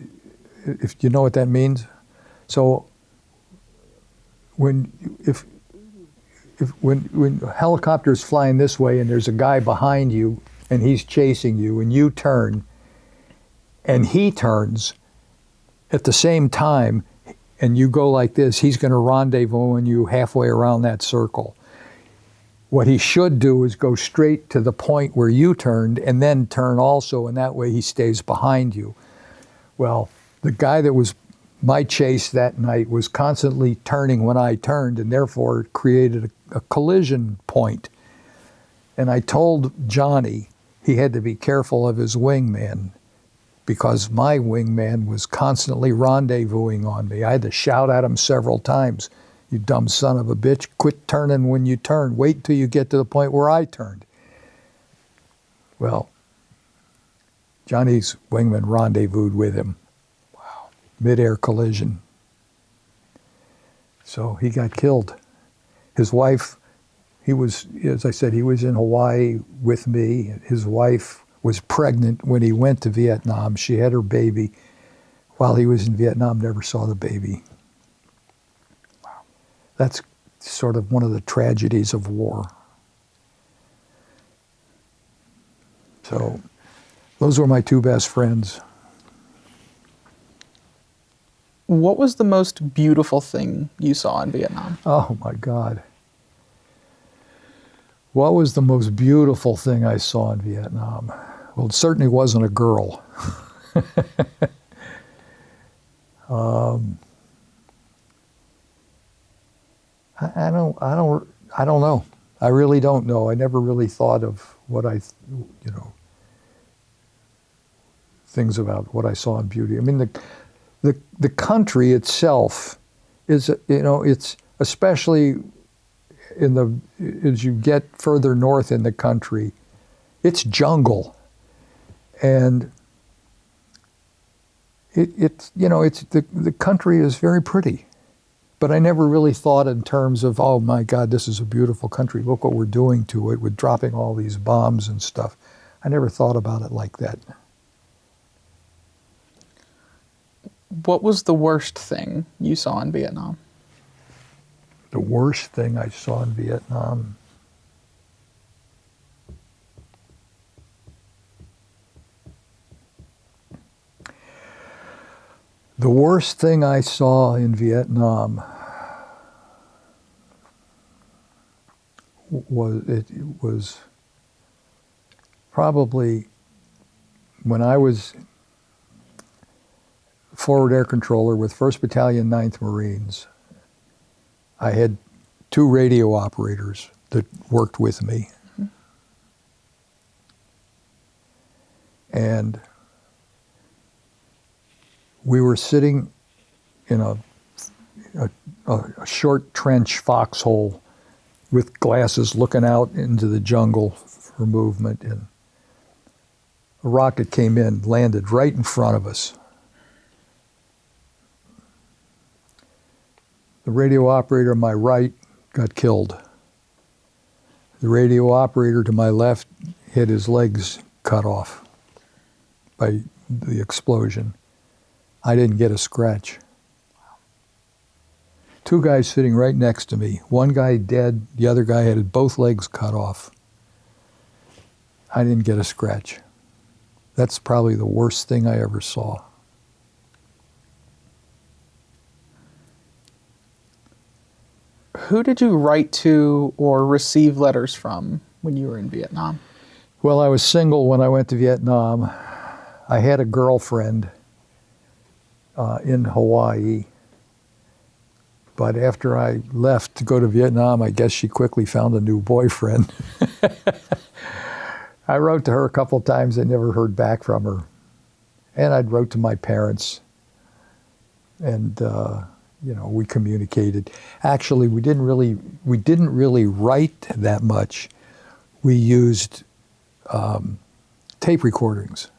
if you know what that means, so when a helicopter is flying this way and there's a guy behind you and he's chasing you, and you turn and he turns at the same time and you go like this, he's going to rendezvous on you halfway around that circle. What he should do is go straight to the point where you turned and then turn also, and that way he stays behind you. Well, the guy that was my chase that night was constantly turning when I turned, and therefore it created a collision point. And I told Johnny he had to be careful of his wingman, because my wingman was constantly rendezvousing on me. I had to shout at him several times, "You dumb son of a bitch, quit turning when you turn. Wait till you get to the point where I turned." Well, Johnny's wingman rendezvoused with him. Wow. Mid-air collision. So he got killed. His wife, as I said, he was in Hawaii with me. His wife was pregnant when he went to Vietnam. She had her baby while he was in Vietnam, never saw the baby. Wow. That's sort of one of the tragedies of war. So those were my two best friends. What was the most beautiful thing you saw in Vietnam? Oh my God. What was the most beautiful thing I saw in Vietnam? Well, it certainly wasn't a girl. I don't know. I really don't know. I never really thought of what things about what I saw in beauty. I mean, the country itself is, it's especially as you get further north in the country, it's jungle. And the country is very pretty. But I never really thought in terms of, oh my God, this is a beautiful country. Look what we're doing to it with dropping all these bombs and stuff. I never thought about it like that. What was the worst thing you saw in Vietnam? The worst thing I saw in Vietnam? The worst thing I saw in Vietnam was probably when I was forward air controller with 1st Battalion, 9th Marines. I had 2 radio operators that worked with me. And we were sitting in a short trench foxhole with glasses looking out into the jungle for movement, and a rocket came in, landed right in front of us. The radio operator on my right got killed. The radio operator to my left had his legs cut off by the explosion. I didn't get a scratch. Two guys sitting right next to me. One guy dead, the other guy had both legs cut off. I didn't get a scratch. That's probably the worst thing I ever saw. Who did you write to or receive letters from when you were in Vietnam? Well, I was single when I went to Vietnam. I had a girlfriend in Hawaii. But after I left to go to Vietnam, I guess she quickly found a new boyfriend. I wrote to her a couple of times. I never heard back from her. And I wrote to my parents. And, we communicated. Actually, we didn't really write that much. We used tape recordings.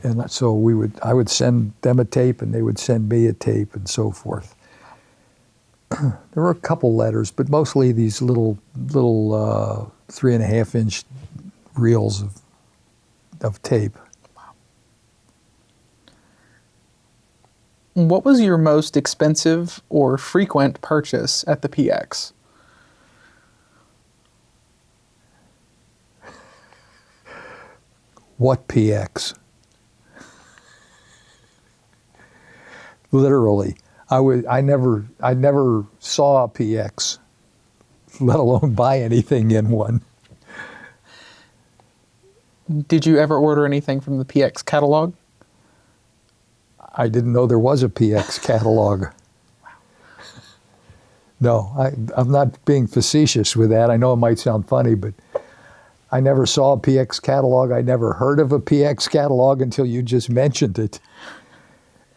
And so I would send them a tape and they would send me a tape and so forth. There were a couple letters, but mostly these little 3.5-inch reels of tape. What was your most expensive or frequent purchase at the PX? What PX? Literally. I never saw a PX, let alone buy anything in one. Did you ever order anything from the PX catalog? I didn't know there was a PX catalog. No, I'm not being facetious with that. I know it might sound funny, but I never saw a PX catalog. I never heard of a PX catalog until you just mentioned it.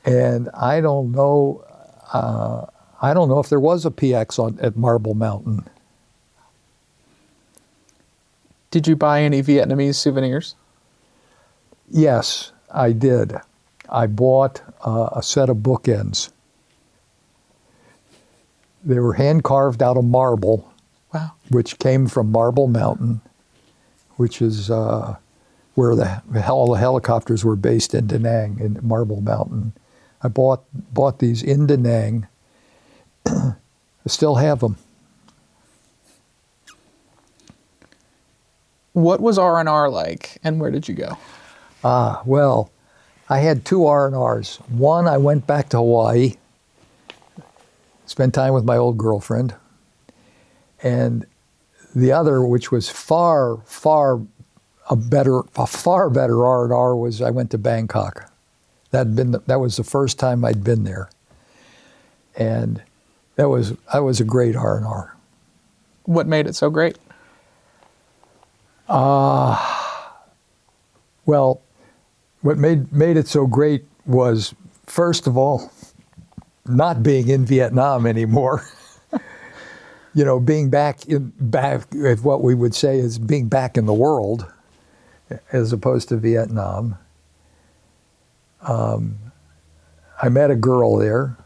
And I don't know if there was a PX at Marble Mountain. Did you buy any Vietnamese souvenirs? Yes, I did. I bought a set of bookends. They were hand carved out of marble, Wow. which came from Marble Mountain, which is where all the helicopters were based in Da Nang, in Marble Mountain. I bought these in Da Nang. I still have them. What was R&R like, and where did you go? Well, I had two R&Rs. One, I went back to Hawaii, spent time with my old girlfriend. And the other, which was far better R&R, was I went to Bangkok. That was the first time I'd been there. And that was a great R&R. What made it so great? Well, what made it so great was, first of all, not being in Vietnam anymore. Being back at what we would say is being back in the world, as opposed to Vietnam. I met a girl there,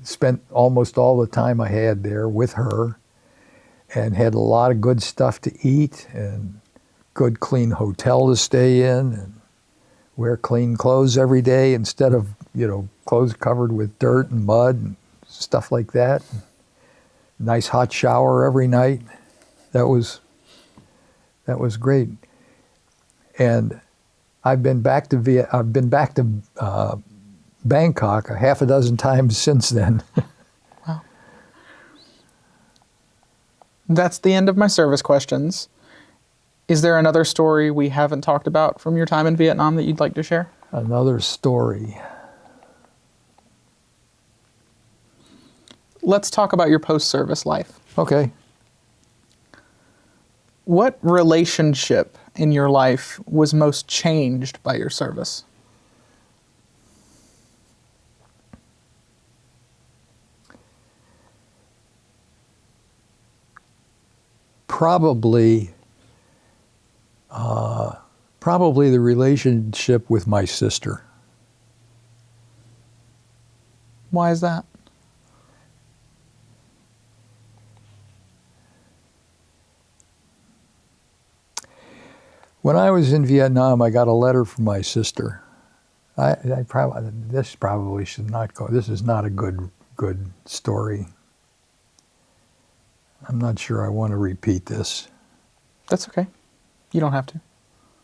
spent almost all the time I had there with her, and had a lot of good stuff to eat and good clean hotel to stay in and wear clean clothes every day instead of, clothes covered with dirt and mud and stuff like that. Nice hot shower every night. That was great. And I've been back to Bangkok a half a dozen times since then. Wow. That's the end of my service questions. Is there another story we haven't talked about from your time in Vietnam that you'd like to share? Another story. Let's talk about your post-service life. Okay. What relationship in your life was most changed by your service? probably the relationship with my sister. Why is that? When I was in Vietnam, I got a letter from my sister. This probably should not go. This is not a good story. I'm not sure I want to repeat this. That's okay. You don't have to.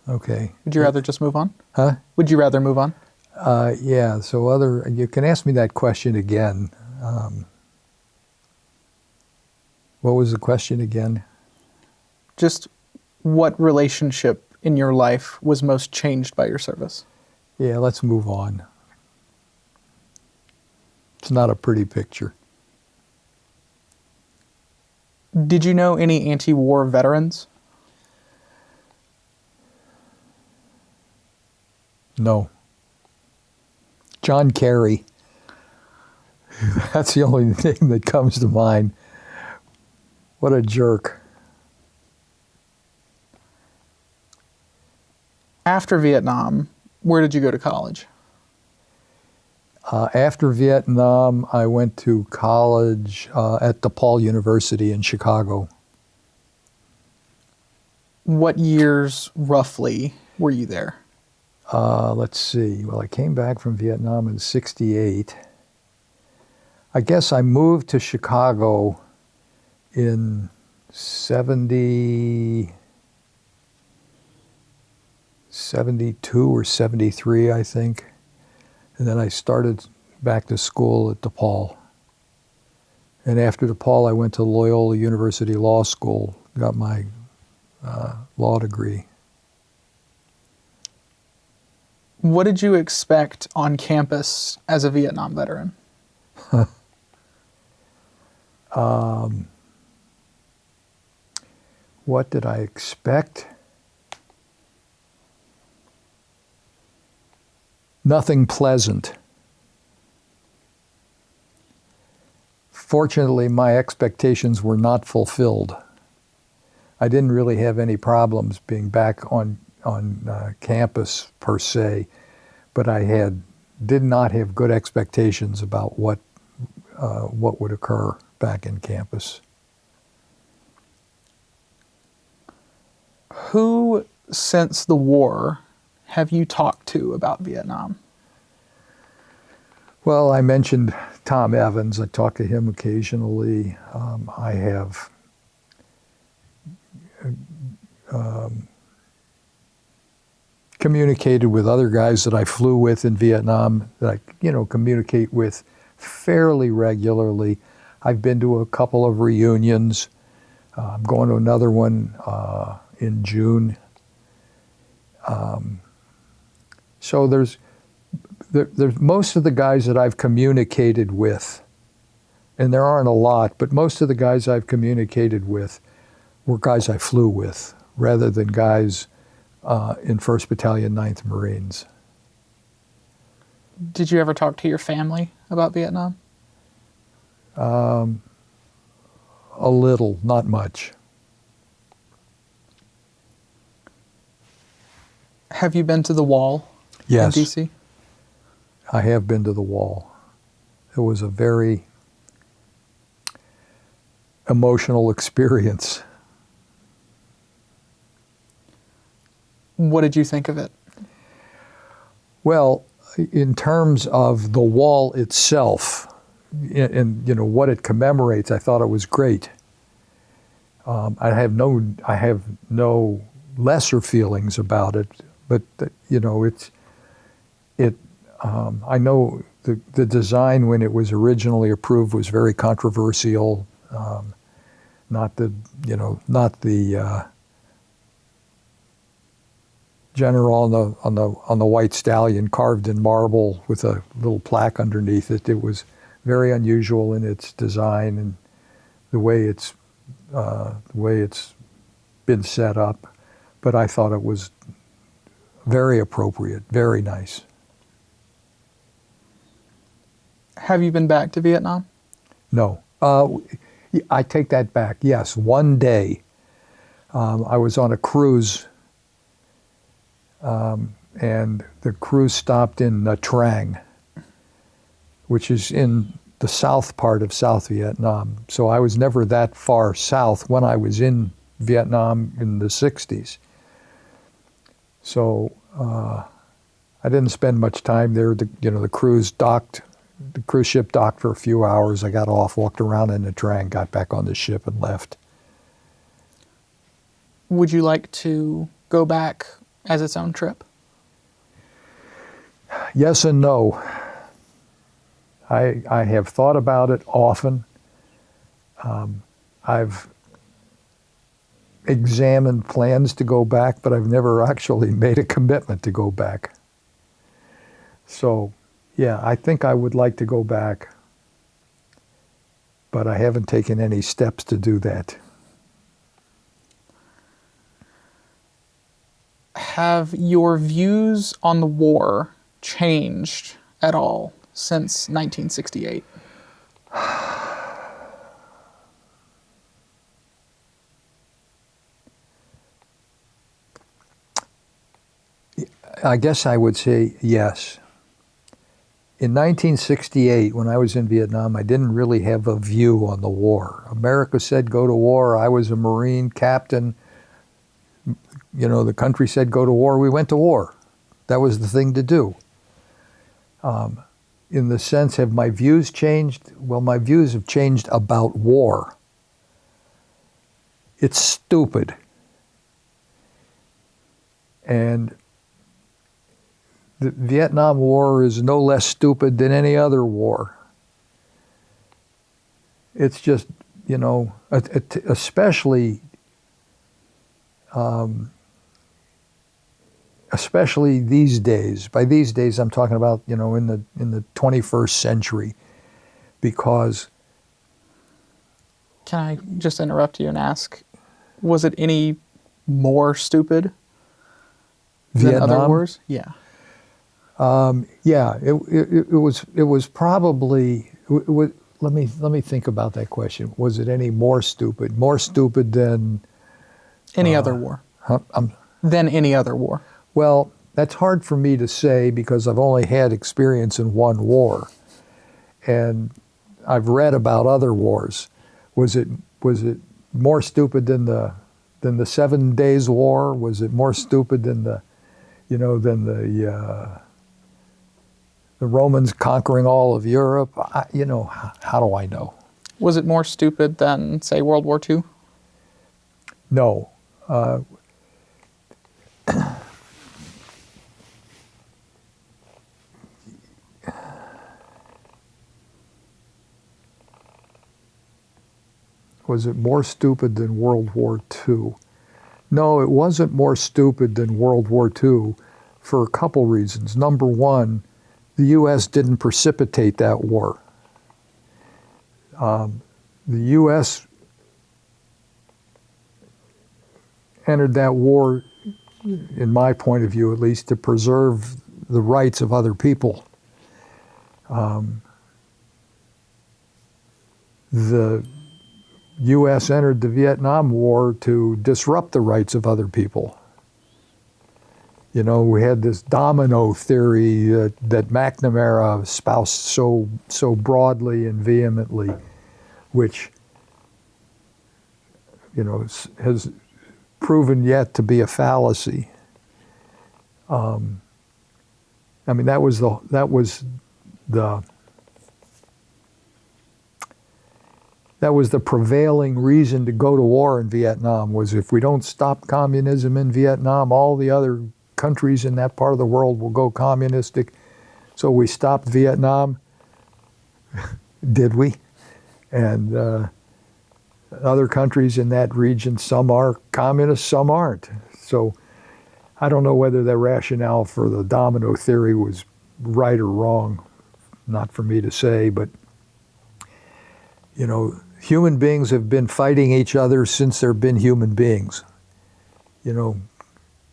Okay. Would you rather just move on? Huh? Would you rather move on? Yeah. So you can ask me that question again. What was the question again? Just what relationship in your life was most changed by your service? Yeah, let's move on. It's not a pretty picture. Did you know any anti-war veterans? No. John Kerry. That's the only name that comes to mind. What a jerk. After Vietnam, where did you go to college? After Vietnam, I went to college at DePaul University in Chicago. What years, roughly, were you there? Let's see. Well, I came back from Vietnam in '68. I guess I moved to Chicago in 72 or 73, I think. And then I started back to school at DePaul. And after DePaul, I went to Loyola University Law School, got my law degree. What did you expect on campus as a Vietnam veteran? What did I expect? Nothing pleasant. Fortunately, my expectations were not fulfilled. I didn't really have any problems being back on campus per se, but I did not have good expectations about what would occur back in campus. Who, since the war, have you talked to about Vietnam? Well, I mentioned Tom Evans. I talk to him occasionally. I have communicated with other guys that I flew with in Vietnam that I, communicate with fairly regularly. I've been to a couple of reunions. I'm going to another one in June. So there's most of the guys that I've communicated with, and there aren't a lot, but most of the guys I've communicated with were guys I flew with, rather than guys in 1st Battalion, 9th Marines. Did you ever talk to your family about Vietnam? A little, not much. Have you been to the Wall Yes. in D.C.? I have been to the Wall. It was a very emotional experience. What did you think of it? Well, in terms of the Wall itself, and what it commemorates, I thought it was great. I have no lesser feelings about it, but I know the design when it was originally approved was very controversial. Not the general on the white stallion carved in marble with a little plaque underneath it. It was very unusual in its design and the way it's been set up. But I thought it was very appropriate, very nice. Have you been back to Vietnam? No. I take that back. Yes, one day. I was on a cruise, and the cruise stopped in Nha Trang, which is in the south part of South Vietnam. So I was never that far south when I was in Vietnam in the 60s. So I didn't spend much time there. The cruise ship docked for a few hours. I got off, walked around in Nha Trang, got back on the ship and left. Would you like to go back as its own trip? Yes and no. I have thought about it often. I've examined plans to go back, but I've never actually made a commitment to go back. So, yeah, I think I would like to go back, but I haven't taken any steps to do that. Have your views on the war changed at all since 1968? I guess I would say yes. In 1968, when I was in Vietnam, I didn't really have a view on the war. America said go to war. I was a Marine captain. The country said go to war. We went to war. That was the thing to do. In the sense, have my views changed? Well, my views have changed about war. It's stupid. And the Vietnam War is no less stupid than any other war. It's just, especially these days. By these days, I'm talking about, in the 21st century, because. Can I just interrupt you and ask, was it any more stupid than other wars? Yeah. Yeah, it was probably. Let me think about that question. Was it any more stupid? More stupid than any other war? Than any other war. Well, that's hard for me to say because I've only had experience in one war, and I've read about other wars. Was it more stupid than the 7 Days War? Was it more stupid than the Romans conquering all of Europe? How do I know? Was it more stupid than, say, World War II? No. Was it more stupid than World War II? No, it wasn't more stupid than World War II for a couple reasons. Number one, the U.S. didn't precipitate that war. The U.S. entered that war, in my point of view at least, to preserve the rights of other people. The U.S. entered the Vietnam War to disrupt the rights of other people. We had this domino theory that McNamara espoused so broadly and vehemently, which has proven yet to be a fallacy. That was the prevailing reason to go to war in Vietnam, was if we don't stop communism in Vietnam, all the other countries in that part of the world will go communistic. So we stopped Vietnam. Did we? And other countries in that region, some are communist, some aren't. So I don't know whether the rationale for the domino theory was right or wrong. Not for me to say, but human beings have been fighting each other since there have been human beings.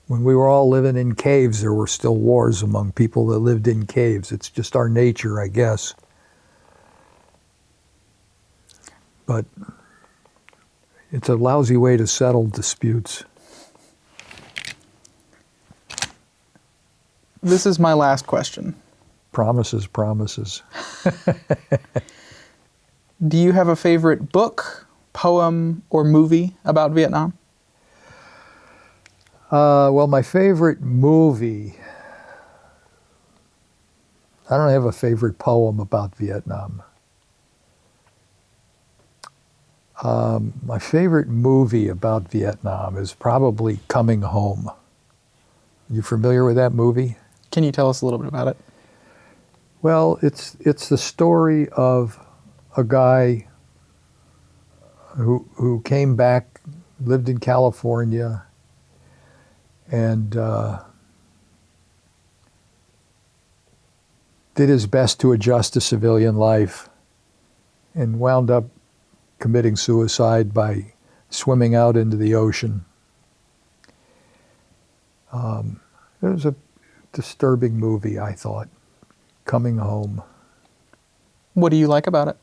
When we were all living in caves, there were still wars among people that lived in caves. It's just our nature, I guess. But, It's a lousy way to settle disputes. This is my last question. Promises, promises. Do you have a favorite book, poem, or movie about Vietnam? Well, my favorite movie, I don't have a favorite poem about Vietnam. My favorite movie about Vietnam is probably Coming Home. You familiar with that movie? Can you tell us a little bit about it? Well, it's the story of a guy who came back, lived in California, and did his best to adjust to civilian life, and wound up committing suicide by swimming out into the ocean. It was a disturbing movie, I thought, Coming Home. What do you like about it?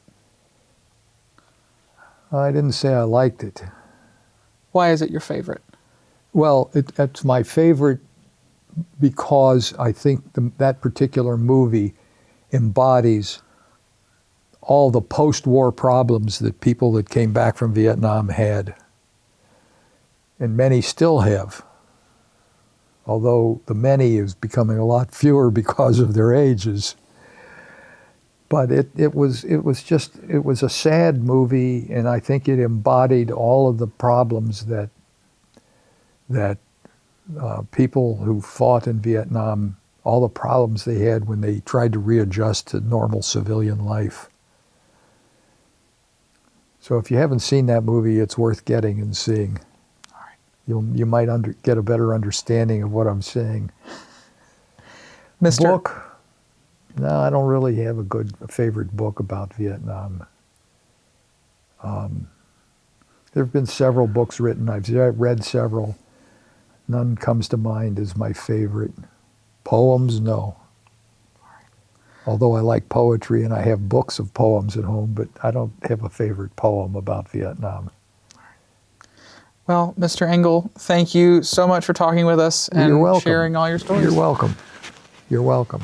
I didn't say I liked it. Why is it your favorite? Well, it's my favorite because I think that particular movie embodies all the post-war problems that people that came back from Vietnam had. And many still have. Although the many is becoming a lot fewer because of their ages. But it was a sad movie, and I think it embodied all of the problems that people who fought in Vietnam, all the problems they had when they tried to readjust to normal civilian life. So if you haven't seen that movie, it's worth getting and seeing. You might get a better understanding of what I'm saying. Mr. Book? No, I don't really have a favorite book about Vietnam. There have been several books written. I've read several. None comes to mind as my favorite. Poems, no. Although I like poetry and I have books of poems at home, but I don't have a favorite poem about Vietnam. Well, Mr. Engel, thank you so much for talking with us and You're welcome. sharing all your stories. You're welcome. You're welcome.